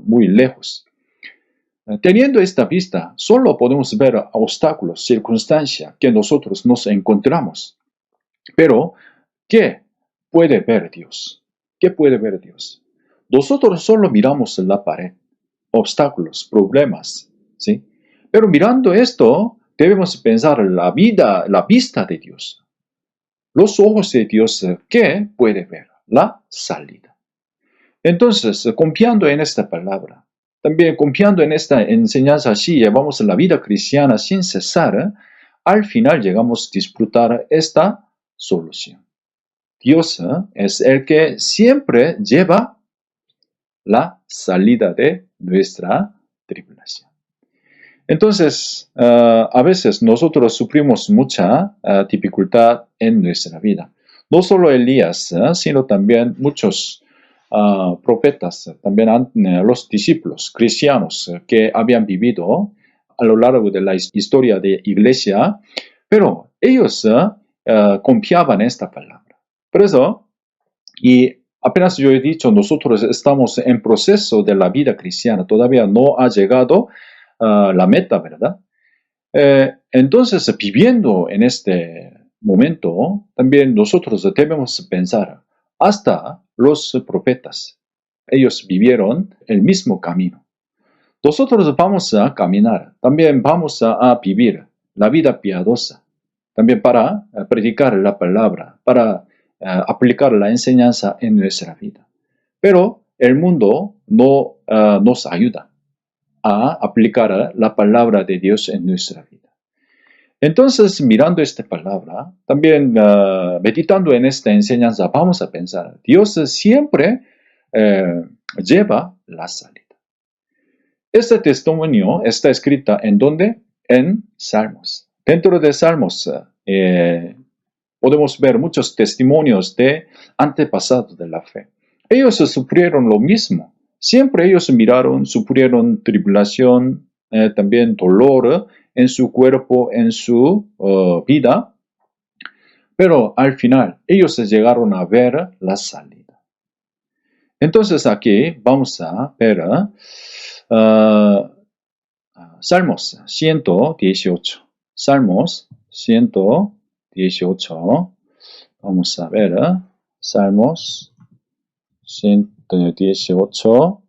muy lejos. Teniendo esta vista, solo podemos ver obstáculos, circunstancias que nosotros nos encontramos. Pero, ¿qué puede ver Dios? ¿Qué puede ver Dios? Nosotros solo miramos la pared, obstáculos, problemas, ¿sí? Pero mirando esto, debemos pensar la vista de Dios. Los ojos de Dios, ¿qué puede ver? La salida. Entonces, confiando en esta palabra, también confiando en esta enseñanza, así llevamos la vida cristiana sin cesar, al final llegamos a disfrutar esta solución. Dios es el que siempre lleva la salida de nuestra tribulación. Entonces, a veces nosotros sufrimos mucha dificultad en nuestra vida. No solo Elías, sino también muchos profetas, también los discípulos cristianos que habían vivido a lo largo de la historia de iglesia, pero ellos confiaban en esta palabra. Por eso, y apenas yo he dicho, nosotros estamos en proceso de la vida cristiana, todavía no ha llegado la meta, ¿verdad? Entonces, viviendo en este momento, también nosotros debemos pensar, hasta los profetas, ellos vivieron el mismo camino. Nosotros vamos a caminar, también vamos a vivir la vida piadosa, también para predicar la palabra, para aplicar la enseñanza en nuestra vida. Pero el mundo no nos ayuda a aplicar la palabra de Dios en nuestra vida. Entonces, mirando esta palabra, también meditando en esta enseñanza, vamos a pensar, Dios siempre lleva la salida. Este testimonio está escrito ¿en dónde? En Salmos. Dentro de Salmos podemos ver muchos testimonios de antepasados de la fe. Ellos sufrieron lo mismo. Siempre ellos sufrieron tribulación, también dolor en su cuerpo, en su vida, pero al final ellos llegaron a ver la salida. Entonces aquí vamos a ver Salmos 118. Salmos 118. Vamos a ver Salmos 118,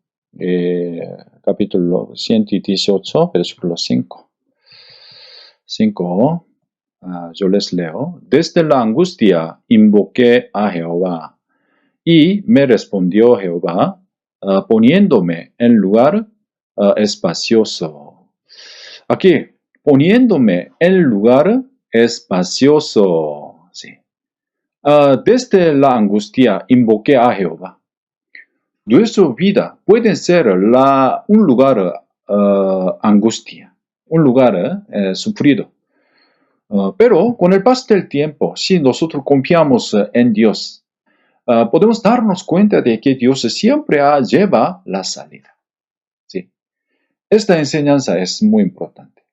capítulo 118, versículo 5. Yo les leo. Desde la angustia invoqué a Jehová, y me respondió Jehová, poniéndome en lugar espacioso. Aquí, poniéndome en lugar espacioso. Sí. Desde la angustia invoqué a Jehová. Nuestra vida puede ser un lugar angustia, un lugar sufrido. Pero con el paso del tiempo, si nosotros confiamos en Dios, podemos darnos cuenta de que Dios siempre lleva la salida. ¿Sí? Esta enseñanza es muy importante.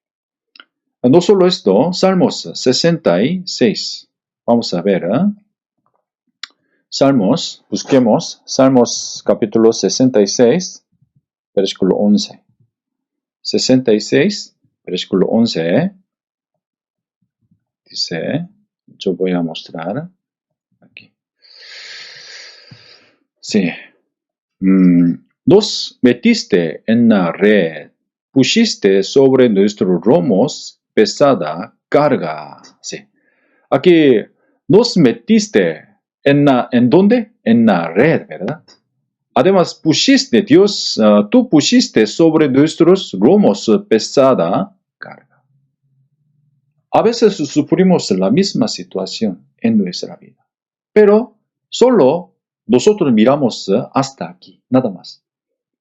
No solo esto, Salmos 66. Vamos a ver. Salmos, busquemos Salmos capítulo 66, versículo 11. 66, versículo 11. Dice, yo voy a mostrar aquí. Sí. Nos metiste en la red, pusiste sobre nuestros lomos pesada carga. Sí. Aquí, nos metiste ¿en dónde? En la red, ¿verdad? Además, tú pusiste sobre nuestros lomos pesada carga. A veces sufrimos la misma situación en nuestra vida, pero solo nosotros miramos hasta aquí, nada más.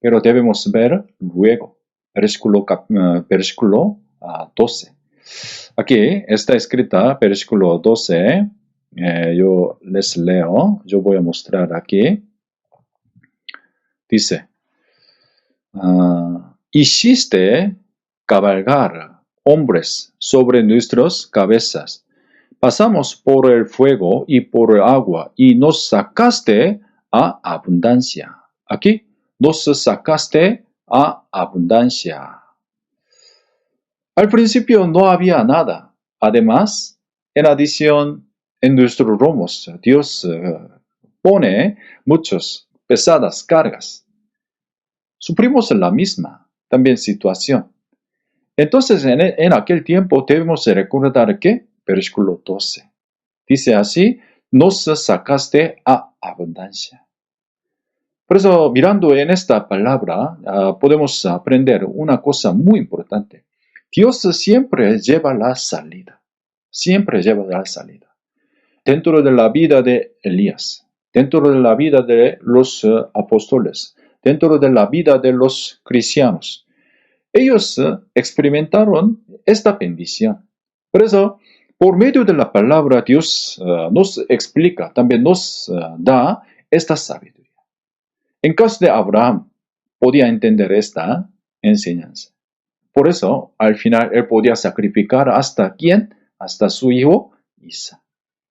Pero debemos ver luego, versículo 12. Aquí está escrita, versículo 12, yo les leo, yo voy a mostrar aquí. Dice, hiciste cabalgar hombres sobre nuestras cabezas. Pasamos por el fuego y por el agua y nos sacaste a abundancia. Aquí, nos sacaste a abundancia. Al principio no había nada. Además, en adición, en nuestros lomos, Dios pone muchas pesadas cargas. Sufrimos la misma también situación. Entonces, en aquel tiempo debemos recordar que, versículo 12, dice así, nos sacaste a abundancia. Por eso, mirando en esta palabra, podemos aprender una cosa muy importante. Dios siempre lleva la salida. Siempre lleva la salida. Dentro de la vida de Elías, dentro de la vida de los apóstoles, dentro de la vida de los cristianos, ellos experimentaron esta bendición. Por eso, por medio de la palabra, Dios nos explica, también nos da esta sabiduría. En caso de Abraham, podía entender esta enseñanza. Por eso, al final, él podía sacrificar ¿hasta quién? Hasta su hijo Isaac.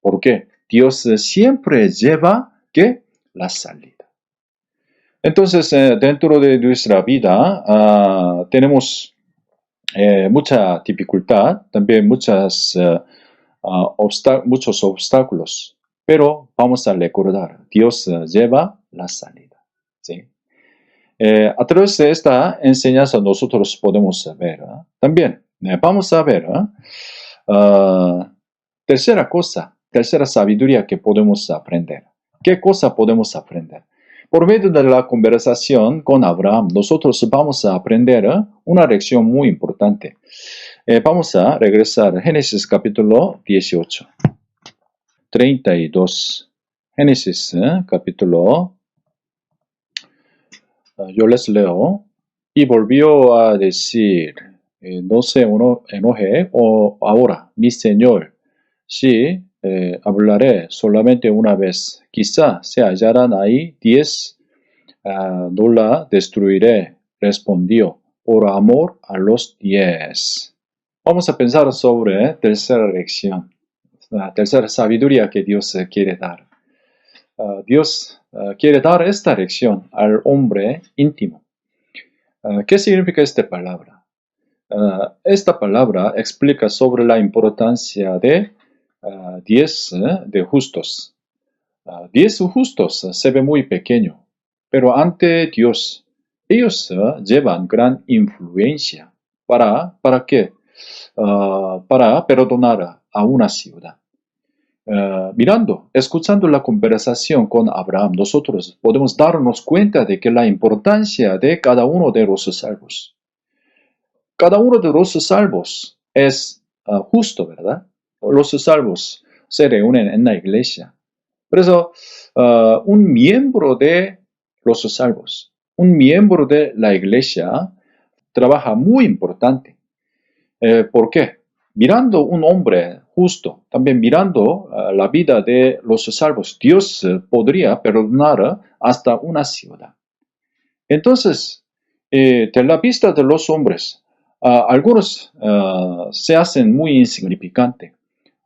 ¿Por qué? Dios siempre lleva ¿qué? La salida. Entonces, dentro de nuestra vida tenemos mucha dificultad, también muchos obstáculos, pero vamos a recordar, Dios lleva la salida. ¿Sí? A través de esta enseñanza nosotros podemos ver, también vamos a ver tercera sabiduría que podemos aprender. ¿Qué cosa podemos aprender? Por medio de la conversación con Abraham, nosotros vamos a aprender una lección muy importante. Vamos a regresar a Génesis capítulo 18, 32. Génesis capítulo, yo les leo. Y volvió a decir, no se enoje ahora, mi Señor, si hablaré solamente una vez. Quizá se hallarán ahí 10, no la destruiré, respondió, por amor a los 10. Vamos a pensar sobre tercera lección, la tercera sabiduría que Dios quiere dar. Dios quiere dar esta lección al hombre íntimo. ¿Qué significa esta palabra? Esta palabra explica sobre la importancia de 10 de justos. 10 justos se ve muy pequeño, pero ante Dios, ellos llevan gran influencia. ¿Para qué? Para perdonar a una ciudad. Escuchando la conversación con Abraham, nosotros podemos darnos cuenta de que la importancia de cada uno de los salvos. Cada uno de los salvos es justo, ¿verdad? Los salvos se reúnen en la iglesia. Por eso, un miembro de los salvos, un miembro de la iglesia, trabaja muy importante. ¿Por qué? Mirando un hombre justo, también mirando la vida de los salvos, Dios podría perdonar hasta una ciudad. Entonces, de la vista de los hombres, algunos se hacen muy insignificantes.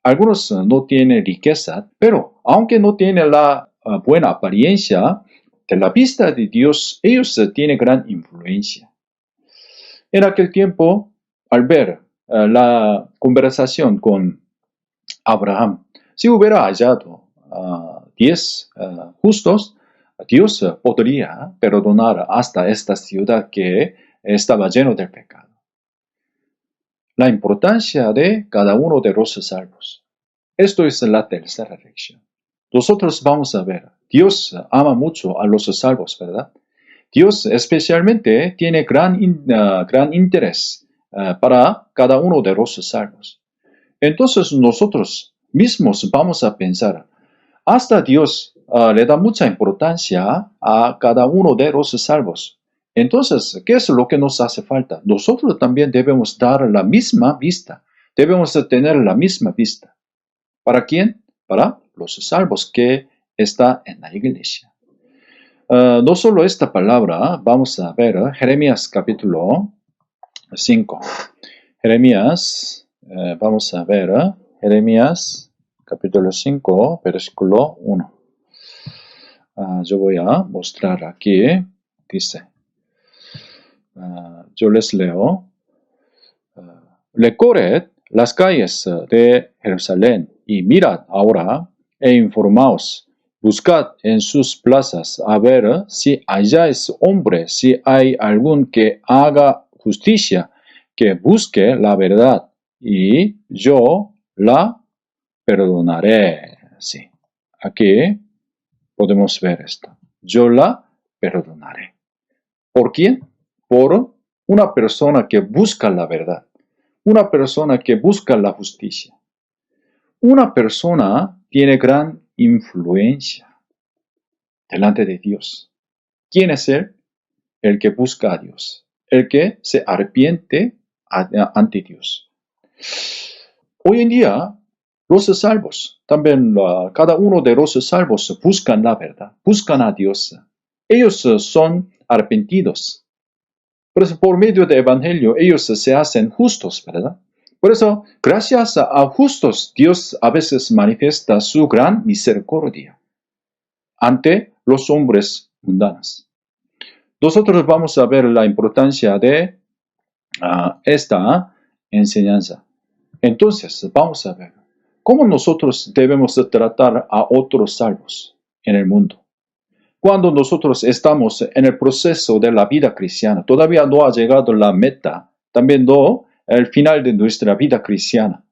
Algunos no tienen riqueza, pero aunque no tienen la buena apariencia, de la vista de Dios, ellos tienen gran influencia. En aquel tiempo, al ver la conversación con Abraham, si hubiera hallado 10 justos, Dios podría perdonar hasta esta ciudad que estaba lleno de pecado. La importancia de cada uno de los salvos. Esto es la tercera lección. Nosotros vamos a ver, Dios ama mucho a los salvos, ¿verdad? Dios especialmente tiene gran interés para cada uno de los salvos. Entonces nosotros mismos vamos a pensar, hasta Dios le da mucha importancia a cada uno de los salvos. Entonces, ¿qué es lo que nos hace falta? Nosotros también debemos dar la misma vista, debemos tener la misma vista. ¿Para quién? Para los salvos que están en la iglesia. No solo esta palabra, vamos a ver Jeremías capítulo 5. Jeremías, vamos a ver Jeremías capítulo 5, versículo 1. Yo voy a mostrar aquí, dice, yo les leo, recorred las calles de Jerusalén y mirad ahora e informaos. Buscad en sus plazas a ver si halláis hombre, si hay algún que haga justicia, que busque la verdad, y yo la perdonaré. Sí, aquí podemos ver esto. Yo la perdonaré. ¿Por quién? Por una persona que busca la verdad, una persona que busca la justicia. Una persona tiene gran influencia delante de Dios. ¿Quién es él? El que busca a Dios, el que se arrepiente ante Dios. Hoy en día, los salvos, también cada uno de los salvos buscan la verdad, buscan a Dios. Ellos son arrepentidos. Por eso, por medio del Evangelio, ellos se hacen justos, ¿verdad? Por eso, gracias a justos, Dios a veces manifiesta su gran misericordia ante los hombres mundanos. Nosotros vamos a ver la importancia de esta enseñanza. Entonces, vamos a ver cómo nosotros debemos tratar a otros salvos en el mundo. Cuando nosotros estamos en el proceso de la vida cristiana, todavía no ha llegado la meta, también no el final de nuestra vida cristiana.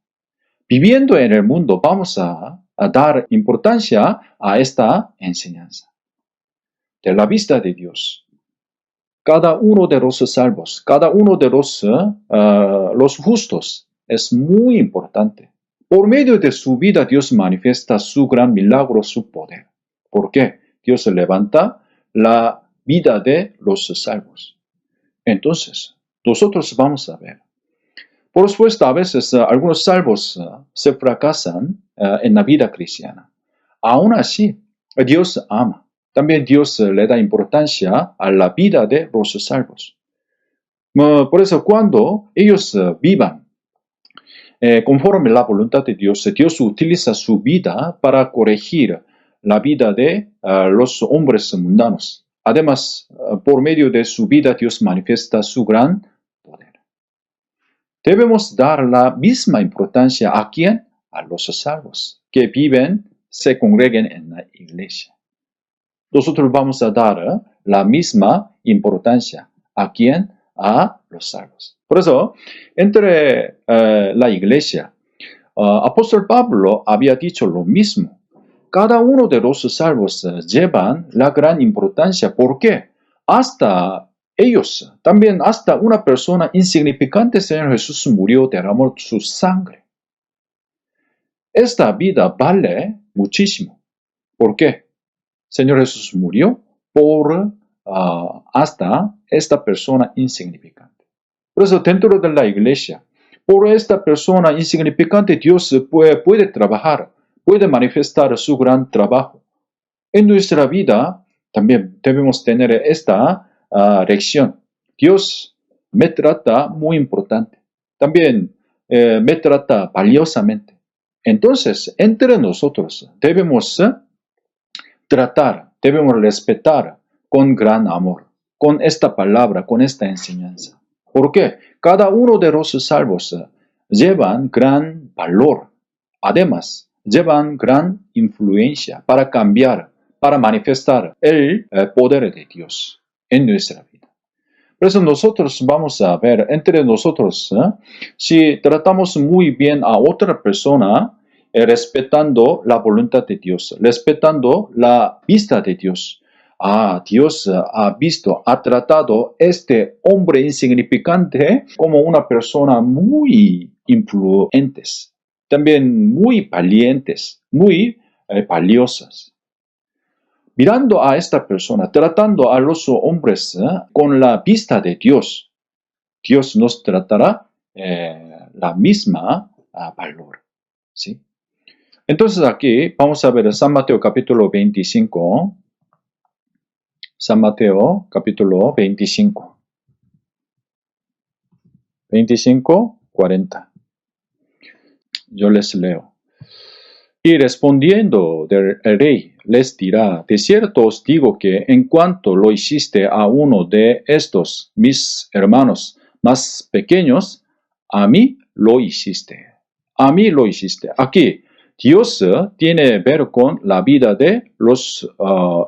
Viviendo en el mundo, vamos a dar importancia a esta enseñanza. De la vista de Dios, cada uno de los salvos, cada uno de los justos es muy importante. Por medio de su vida, Dios manifiesta su gran milagro, su poder. ¿Por qué? Dios levanta la vida de los salvos. Entonces, nosotros vamos a ver. Por supuesto, a veces algunos salvos se fracasan en la vida cristiana. Aún así, Dios ama. También Dios le da importancia a la vida de los salvos. Por eso, cuando ellos vivan conforme a la voluntad de Dios, Dios utiliza su vida para corregir la vida de los hombres mundanos. Además, por medio de su vida, Dios manifiesta su gran poder. Debemos dar la misma importancia a quién? A los salvos, que viven, se congreguen en la iglesia. Nosotros vamos a dar la misma importancia a quién? A los salvos. Por eso, entre la iglesia, apóstol Pablo había dicho lo mismo. Cada uno de los salvos llevan la gran importancia. ¿Por qué? Hasta ellos, también hasta una persona insignificante, Señor Jesús murió, derramó su sangre. Esta vida vale muchísimo. ¿Por qué? Señor Jesús murió por hasta esta persona insignificante. Por eso dentro de la iglesia, por esta persona insignificante, Dios puede trabajar, puede manifestar su gran trabajo. En nuestra vida también debemos tener esta lección. Dios me trata muy importante. También me trata valiosamente. Entonces, entre nosotros debemos tratar, debemos respetar con gran amor, con esta palabra, con esta enseñanza. ¿Por qué? Cada uno de los salvos llevan gran valor. Además, llevan gran influencia para cambiar, para manifestar el poder de Dios en nuestra vida. Por eso nosotros vamos a ver entre nosotros, si tratamos muy bien a otra persona, respetando la voluntad de Dios, respetando la vista de Dios. Dios ha visto, ha tratado este hombre insignificante como una persona muy influyente, también muy valientes, muy valiosas. Mirando a esta persona, tratando a los hombres con la vista de Dios, Dios nos tratará la misma valor. ¿Sí? Entonces aquí vamos a ver San Mateo capítulo 25. San Mateo capítulo 25. 25, 40. Yo les leo. Y respondiendo el rey les dirá, de cierto os digo que en cuanto lo hiciste a uno de estos mis hermanos más pequeños, a mí lo hiciste. A mí lo hiciste. Aquí Dios tiene que ver con la vida de los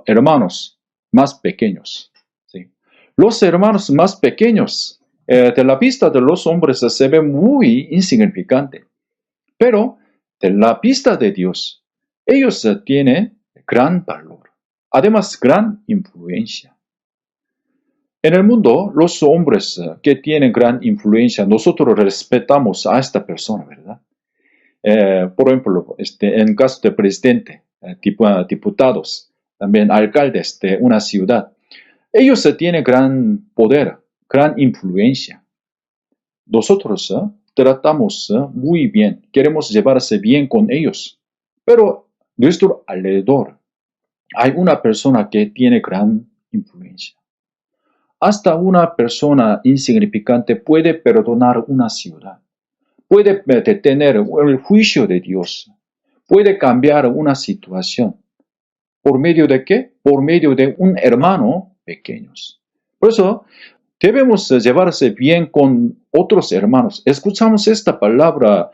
hermanos más pequeños. ¿Sí? Los hermanos más pequeños, de la vista de los hombres, se ve muy insignificante. Pero de la vista de Dios, ellos tienen gran valor, además gran influencia. En el mundo, los hombres que tienen gran influencia, nosotros respetamos a esta persona, ¿verdad? Por ejemplo, en caso de presidente, diputados, también alcaldes de una ciudad, ellos tienen gran poder, gran influencia. Nosotros tratamos muy bien, queremos llevarse bien con ellos, pero a nuestro alrededor hay una persona que tiene gran influencia. Hasta una persona insignificante puede perdonar una ciudad, puede detener el juicio de Dios, puede cambiar una situación. ¿Por medio de qué? Por medio de un hermano pequeño. Por eso, debemos llevarse bien con otros hermanos. Escuchamos esta palabra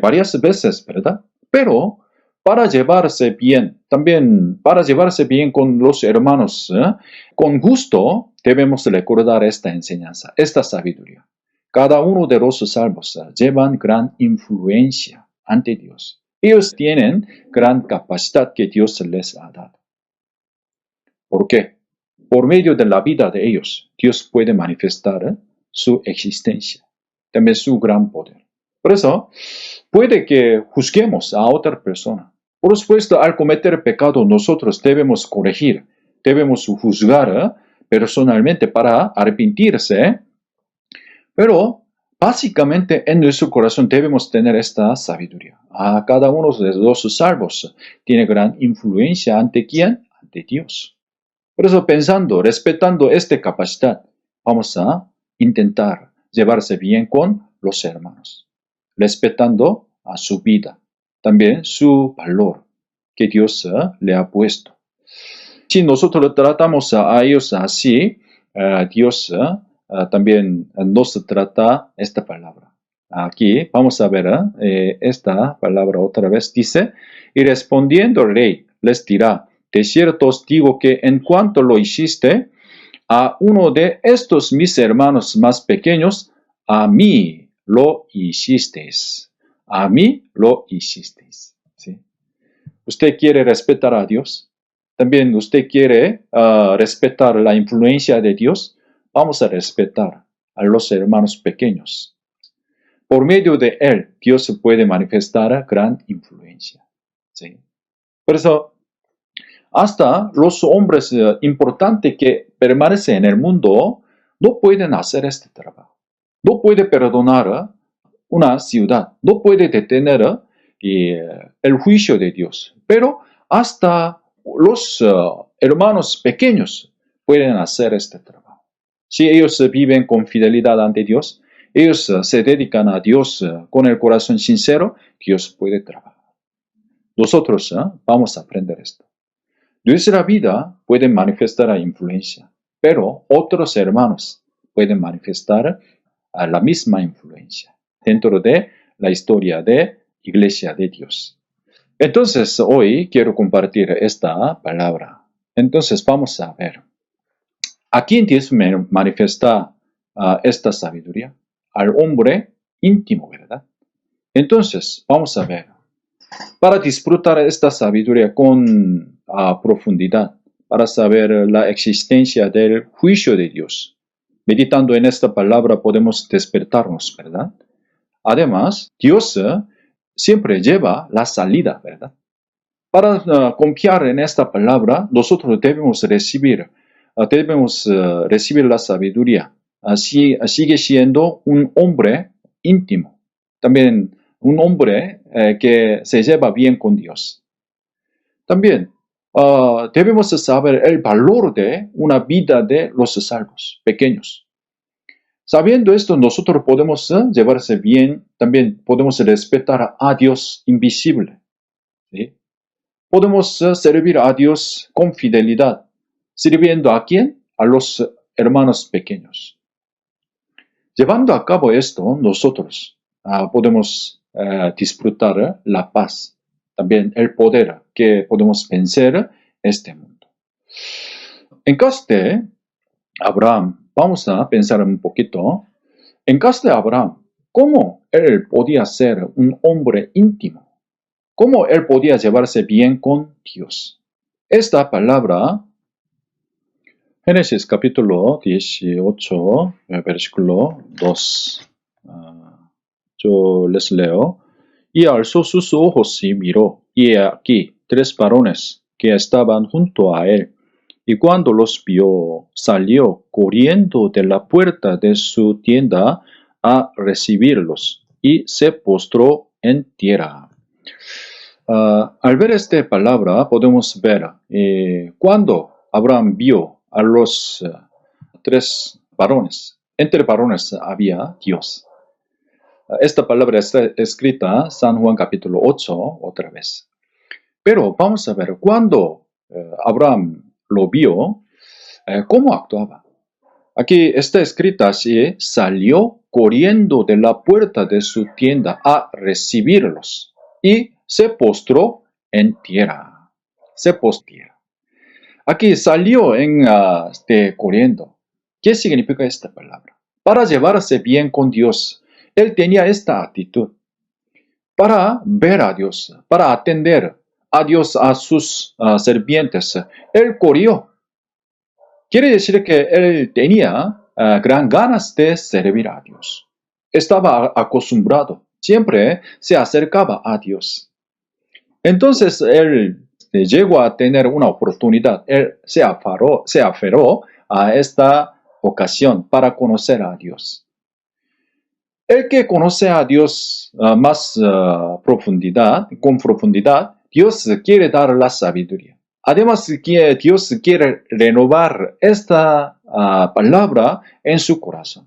varias veces, ¿verdad? Pero para llevarse bien, también para llevarse bien con los hermanos, con gusto debemos recordar esta enseñanza, esta sabiduría. Cada uno de los salvos llevan gran influencia ante Dios. Ellos tienen gran capacidad que Dios les ha dado. ¿Por qué? Por medio de la vida de ellos, Dios puede manifestar su existencia, también su gran poder. Por eso, puede que juzguemos a otra persona. Por supuesto, al cometer pecado, nosotros debemos corregir, debemos juzgar personalmente para arrepentirse. Pero, básicamente, en nuestro corazón debemos tener esta sabiduría. Cada uno de los salvos tiene gran influencia ante ¿quién? Ante Dios. Por eso, pensando, respetando esta capacidad, vamos a intentar llevarse bien con los hermanos. respetando a su vida, también su valor que Dios le ha puesto. Si nosotros tratamos a ellos así, Dios también nos trata esta palabra. Aquí vamos a ver esta palabra otra vez. Dice, y respondiendo el rey les dirá, de cierto os digo que en cuanto lo hiciste a uno de estos mis hermanos más pequeños, a mí lo hicisteis. A mí lo hicisteis. ¿Sí? ¿Usted quiere respetar a Dios? También usted quiere respetar la influencia de Dios. Vamos a respetar a los hermanos pequeños. Por medio de él, Dios puede manifestar gran influencia. ¿Sí? Por eso, hasta los hombres importantes que permanecen en el mundo no pueden hacer este trabajo. No puede perdonar una ciudad. No puede detener el juicio de Dios. Pero hasta los hermanos pequeños pueden hacer este trabajo. Si ellos viven con fidelidad ante Dios, ellos se dedican a Dios con el corazón sincero, Dios puede trabajar. Nosotros vamos a aprender esto. Nuestra vida puede manifestar la influencia, pero otros hermanos pueden manifestar la misma influencia dentro de la historia de Iglesia de Dios. Entonces, hoy quiero compartir esta palabra. Entonces, vamos a ver. ¿A quién Dios manifiesta esta sabiduría? Al hombre íntimo, ¿verdad? Entonces, vamos a ver. Para disfrutar esta sabiduría con profundidad, para saber la existencia del juicio de Dios, meditando en esta palabra podemos despertarnos, ¿verdad? Además, Dios siempre lleva la salida, ¿verdad? Para confiar en esta palabra, nosotros debemos recibir la sabiduría. Así sigue siendo un hombre íntimo. También un hombre que se lleva bien con Dios. También debemos saber el valor de una vida de los salvos, pequeños. Sabiendo esto, nosotros podemos llevarse bien, también podemos respetar a Dios invisible. ¿Sí? Podemos servir a Dios con fidelidad. ¿Sirviendo a quién? A los hermanos pequeños. Llevando a cabo esto, nosotros podemos disfrutar la paz, también el poder que podemos vencer este mundo. En caso de Abraham, vamos a pensar un poquito. En caso de Abraham, ¿cómo él podía ser un hombre íntimo? ¿Cómo él podía llevarse bien con Dios? Esta palabra, Génesis capítulo 18, versículo 2. Yo les leo. Y alzó sus ojos y miró, y he aquí 3 varones que estaban junto a él. Y cuando los vio, salió corriendo de la puerta de su tienda a recibirlos, y se postró en tierra. Al ver esta palabra, podemos ver cuando Abraham vio a los 3 varones. Entre varones había Dios. Esta palabra está escrita en San Juan capítulo 8 otra vez. Pero vamos a ver, cuando Abraham lo vio, ¿cómo actuaba? Aquí está escrita así, salió corriendo de la puerta de su tienda a recibirlos y se postró en tierra. Se postró en tierra. Aquí salió corriendo. ¿Qué significa esta palabra? Para llevarse bien con Dios. Él tenía esta actitud. Para ver a Dios, para atender a Dios, a sus sirvientes, él corrió. Quiere decir que él tenía gran ganas de servir a Dios. Estaba acostumbrado, siempre se acercaba a Dios. Entonces él llegó a tener una oportunidad. Él se aferró a esta ocasión para conocer a Dios. El que conoce a Dios con profundidad, Dios quiere dar la sabiduría. Además, Dios quiere renovar esta palabra en su corazón.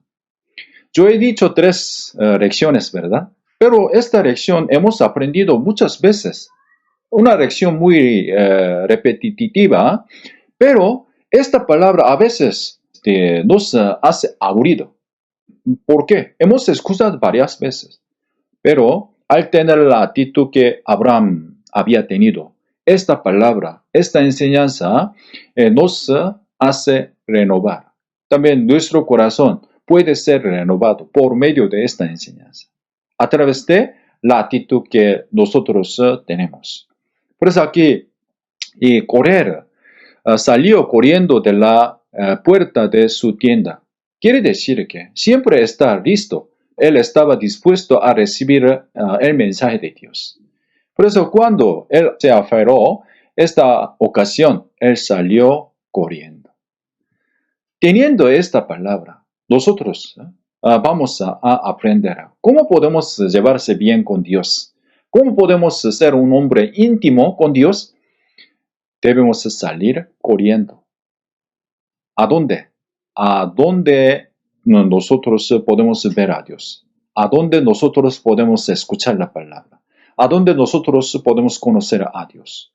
Yo he dicho 3 lecciones, ¿verdad? Pero esta lección hemos aprendido muchas veces. Una lección muy repetitiva, pero esta palabra a veces nos hace aburrido. ¿Por qué? Hemos escuchado varias veces, pero al tener la actitud que Abraham había tenido, esta palabra, esta enseñanza nos hace renovar. También nuestro corazón puede ser renovado por medio de esta enseñanza, a través de la actitud que nosotros tenemos. Por eso aquí, salió corriendo de la puerta de su tienda. Quiere decir que siempre está listo. Él estaba dispuesto a recibir el mensaje de Dios. Por eso cuando él se aferró, esta ocasión, él salió corriendo. Teniendo esta palabra, nosotros vamos a aprender cómo podemos llevarse bien con Dios. ¿Cómo podemos ser un hombre íntimo con Dios? Debemos salir corriendo. ¿A dónde? A dónde nosotros podemos ver a Dios. A dónde nosotros podemos escuchar la palabra. A dónde nosotros podemos conocer a Dios.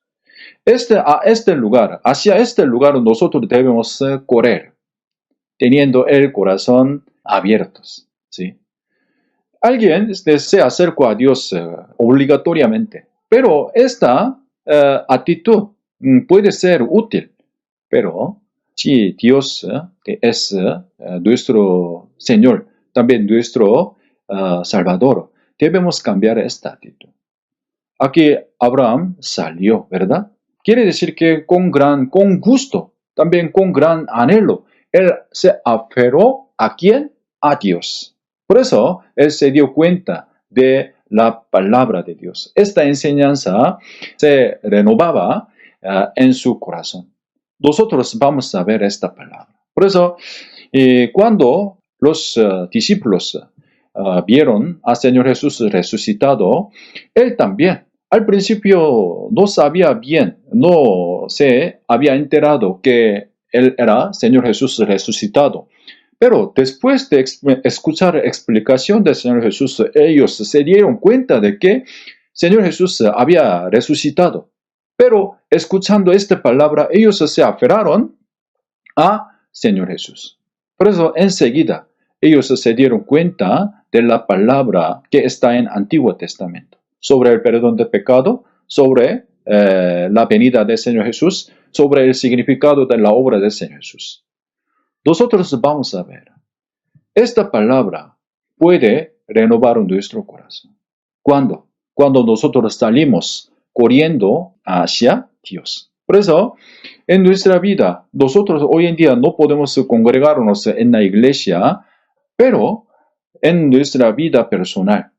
Hacia este lugar nosotros debemos correr, teniendo el corazón abierto. ¿Sí? Alguien se acerca a Dios obligatoriamente, pero esta actitud puede ser útil, pero si Dios es nuestro Señor, también nuestro Salvador, debemos cambiar esta actitud. Aquí Abraham salió, ¿verdad? Quiere decir que con gusto, también con gran anhelo, él se aferró ¿a quién? A Dios. Por eso, él se dio cuenta de la palabra de Dios. Esta enseñanza se renovaba en su corazón. Nosotros vamos a ver esta palabra. Por eso, cuando los discípulos vieron al Señor Jesús resucitado, él también, al principio no sabía bien, no se había enterado que él era Señor Jesús resucitado. Pero después de escuchar la explicación del Señor Jesús, ellos se dieron cuenta de que Señor Jesús había resucitado. Pero escuchando esta palabra, ellos se aferraron a Señor Jesús. Por eso, enseguida, ellos se dieron cuenta de la palabra que está en Antiguo Testamento, sobre el perdón de pecado, sobre la venida del Señor Jesús, sobre el significado de la obra del Señor Jesús. Nosotros vamos a ver, esta palabra puede renovar nuestro corazón. ¿Cuándo? Cuando nosotros salimos corriendo hacia Dios. Por eso, en nuestra vida, nosotros hoy en día no podemos congregarnos en la iglesia, pero en nuestra vida personal,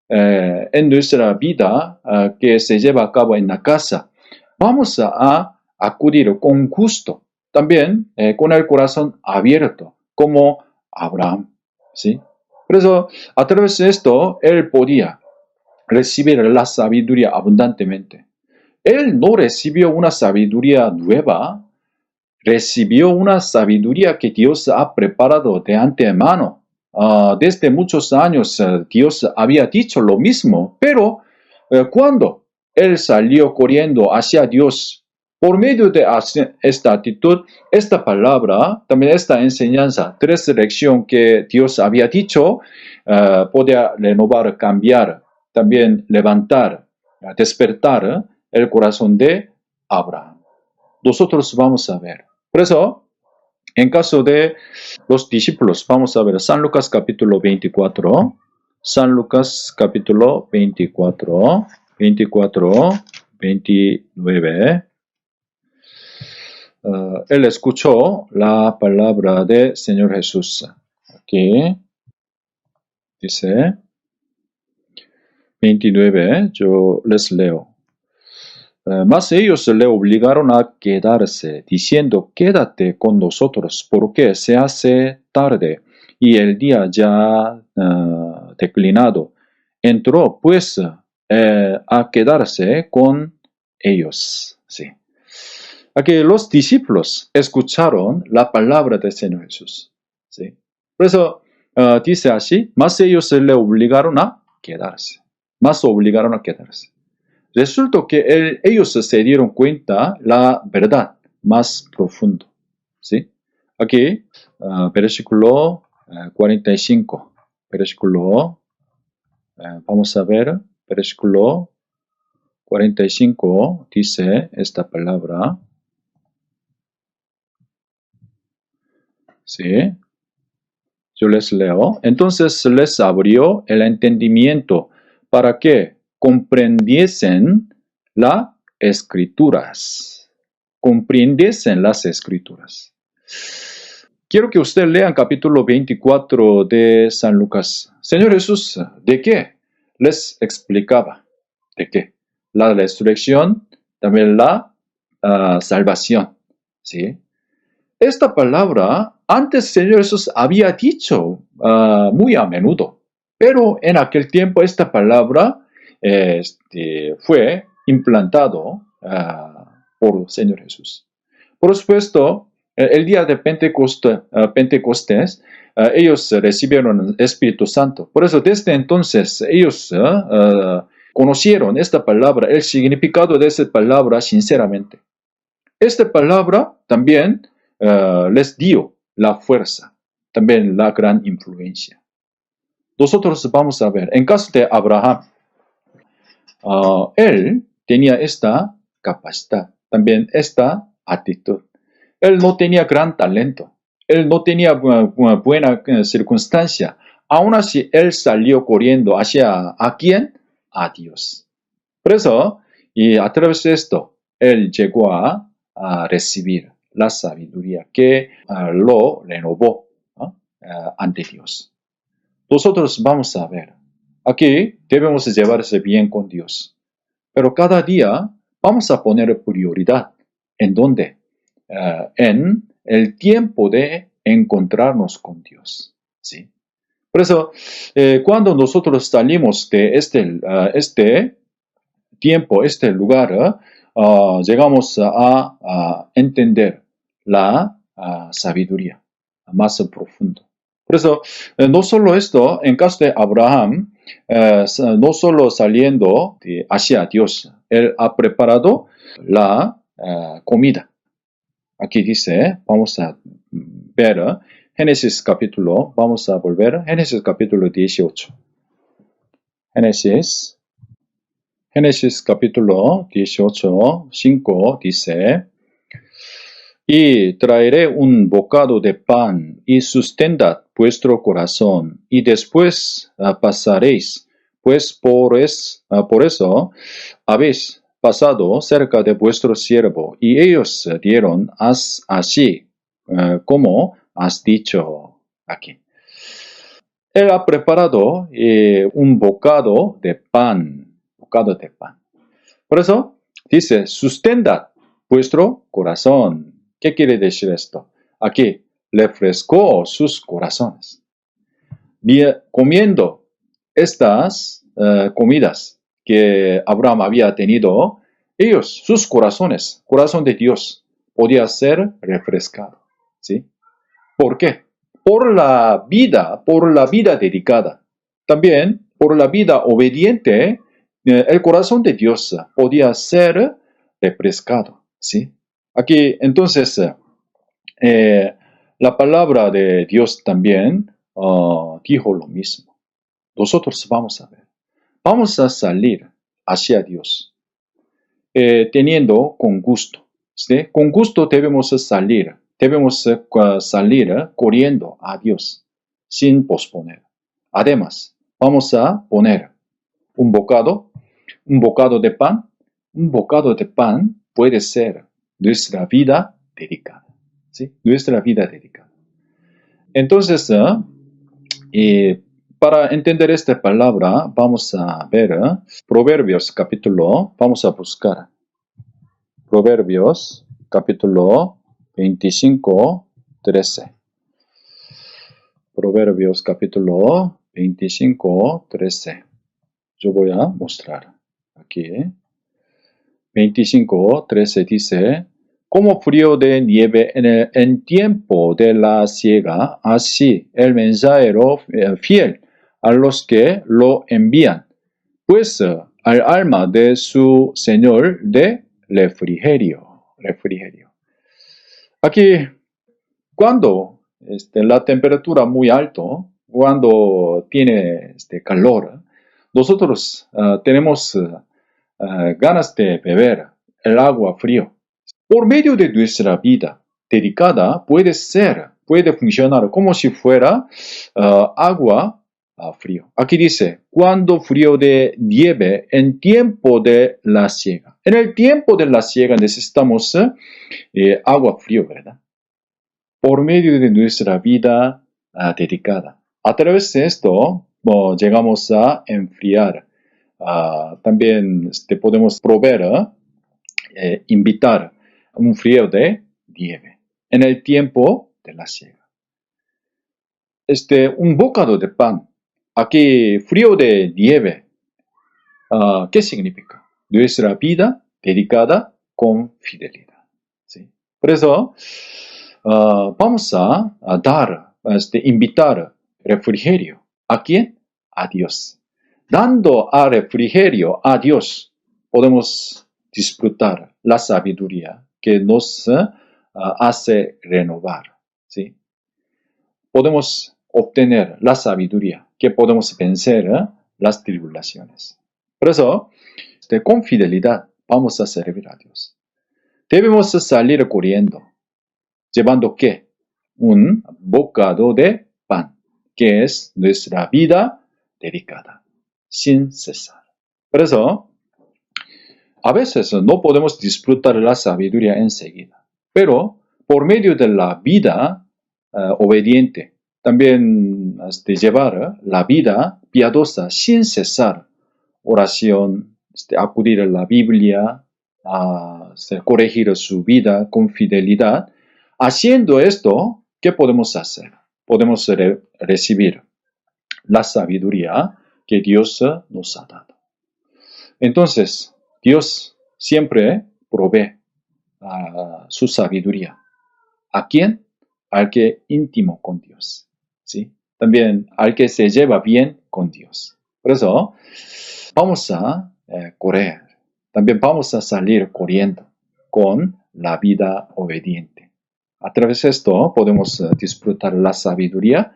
en nuestra vida que se lleva a cabo en la casa, vamos a acudir con gusto, también con el corazón abierto, como Abraham. ¿Sí? Por eso, a través de esto, él podía recibir la sabiduría abundantemente. Él no recibió una sabiduría nueva, recibió una sabiduría que Dios ha preparado de antemano. Desde muchos años Dios había dicho lo mismo, pero cuando él salió corriendo hacia Dios, por medio de esta actitud, esta palabra, también esta enseñanza, tres lecciones que Dios había dicho, podía renovar, cambiar, también levantar, despertar el corazón de Abraham. Nosotros vamos a ver. Por eso, en caso de los discípulos, vamos a ver San Lucas capítulo 24. San Lucas capítulo 24, 29. Él escuchó la palabra del Señor Jesús. Aquí dice 29, yo les leo. Mas ellos le obligaron a quedarse, diciendo, quédate con nosotros, porque se hace tarde, y el día ya declinado. Entró, pues, a quedarse con ellos. Sí. Aquí los discípulos escucharon la palabra del Señor Jesús. ¿Sí? Por eso dice así, mas ellos le obligaron a quedarse. Más obligaron a quedarse. Resultó que ellos se dieron cuenta la verdad más profundo. ¿Sí? Aquí, versículo 45. Vamos a ver, versículo 45 dice esta palabra. ¿Sí? Yo les leo. Entonces les abrió el entendimiento para que comprendiesen las escrituras. Comprendiesen las escrituras. Quiero que usted lea capítulo 24 de San Lucas. Señor Jesús, ¿de qué les explicaba? ¿De qué? La resurrección, también la salvación. ¿Sí? Esta palabra, antes Señor Jesús había dicho muy a menudo, pero en aquel tiempo esta palabra fue implantado por Señor Jesús. Por supuesto, el día de Pentecostés, ellos recibieron el Espíritu Santo. Por eso, desde entonces, ellos conocieron esta palabra, el significado de esta palabra sinceramente. Esta palabra también les dio la fuerza, también la gran influencia. Nosotros vamos a ver, en caso de Abraham, él tenía esta capacidad, también esta actitud. Él no tenía gran talento, él no tenía una buena circunstancia. Aún así, él salió corriendo ¿a quién? A Dios. Por eso, y a través de esto, él llegó a recibir la sabiduría que lo renovó ante Dios. Nosotros vamos a ver, aquí debemos llevarse bien con Dios, pero cada día vamos a poner prioridad. ¿En dónde? En el tiempo de encontrarnos con Dios. ¿Sí? Por eso, cuando nosotros salimos de este tiempo, este lugar, llegamos a entender la sabiduría más profunda. Por eso, no solo esto, en caso de Abraham, no solo saliendo hacia Dios, él ha preparado la comida. Aquí dice, vamos a ver Génesis capítulo, vamos a volver, Génesis capítulo 18. Génesis capítulo 18, 5 dice, y traeré un bocado de pan y sustentad vuestro corazón, y después pasaréis, pues por eso habéis pasado cerca de vuestro siervo, y ellos dieron así como has dicho aquí. Él ha preparado un bocado de pan. Por eso dice, sustentad vuestro corazón. ¿Qué quiere decir esto? Aquí, refrescó sus corazones. Comiendo estas comidas que Abraham había tenido, ellos, sus corazones, corazón de Dios, podía ser refrescado. ¿Sí? ¿Por qué? Por la vida dedicada. También por la vida obediente, el corazón de Dios podía ser refrescado. ¿Sí? Aquí, entonces, la palabra de Dios también dijo lo mismo. Nosotros vamos a ver. Vamos a salir hacia Dios, teniendo con gusto. ¿Sí? Con gusto debemos salir corriendo a Dios, sin posponer. Además, vamos a poner un bocado de pan. Un bocado de pan puede ser nuestra vida dedicada. ¿Sí? Nuestra vida dedicada. Entonces, para entender esta palabra, vamos a ver Proverbios capítulo, vamos a buscar Proverbios capítulo 25, 13. Proverbios capítulo 25, 13. Yo voy a mostrar aquí. 25, 13 dice, como frío de nieve en tiempo de la siega, así el mensajero fiel a los que lo envían, pues al alma de su Señor de refrigerio. Aquí, cuando la temperatura muy alto, cuando tiene calor, nosotros tenemos ganas de beber el agua frío. Por medio de nuestra vida dedicada puede funcionar como si fuera agua frío. Aquí dice, cuando frío de nieve en tiempo de la siega. En el tiempo de la siega necesitamos agua frío, ¿verdad? Por medio de nuestra vida dedicada. A través de esto llegamos a enfriar. También podemos proveer, invitar un frío de nieve en el tiempo de la siega. Un bocado de pan. Aquí, frío de nieve. ¿Qué significa? Nuestra vida dedicada con fidelidad. ¿Sí? Por eso, vamos a dar, invitar refrigerio. ¿A quién? A Dios. Dando a refrigerio a Dios, podemos disfrutar la sabiduría que nos hace renovar. ¿Sí? Podemos obtener la sabiduría que podemos vencer las tribulaciones. Por eso, con fidelidad vamos a servir a Dios. Debemos salir corriendo, llevando ¿qué? Un bocado de pan, que es nuestra vida dedicada, sin cesar. Por eso, a veces no podemos disfrutar la sabiduría enseguida, pero por medio de la vida obediente, también llevar la vida piadosa sin cesar, oración, acudir a la Biblia, corregir su vida con fidelidad. Haciendo esto, ¿qué podemos hacer? Podemos recibir la sabiduría que Dios nos ha dado. Entonces, Dios siempre provee su sabiduría. ¿A quién? Al que íntimo con Dios. ¿Sí? También al que se lleva bien con Dios. Por eso, vamos a correr. También vamos a salir corriendo con la vida obediente. A través de esto podemos disfrutar la sabiduría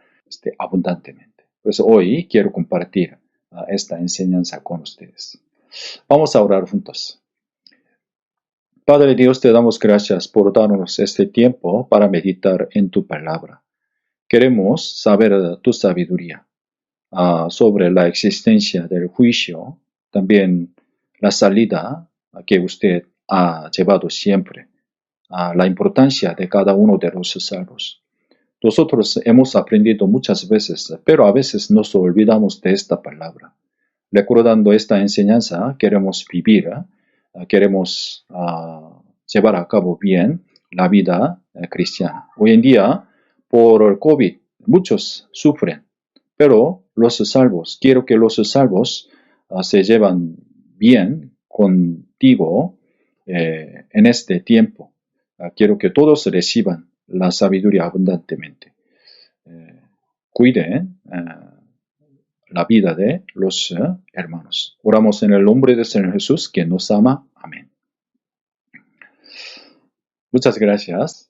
abundantemente. Por eso hoy quiero compartir esta enseñanza con ustedes. Vamos a orar juntos. Padre Dios, te damos gracias por darnos este tiempo para meditar en tu palabra. Queremos saber tu sabiduría sobre la existencia del juicio, también la salida que usted ha llevado siempre, la importancia de cada uno de los salvos. Nosotros hemos aprendido muchas veces, pero a veces nos olvidamos de esta palabra. Recordando esta enseñanza, queremos vivir, queremos llevar a cabo bien la vida cristiana. Hoy en día, por el COVID, muchos sufren, pero los salvos, quiero que los salvos se llevan bien contigo en este tiempo. Quiero que todos reciban la sabiduría abundantemente. Cuiden la vida de los hermanos. Oramos en el nombre del Señor Jesús, que nos ama. Amén. Muchas gracias.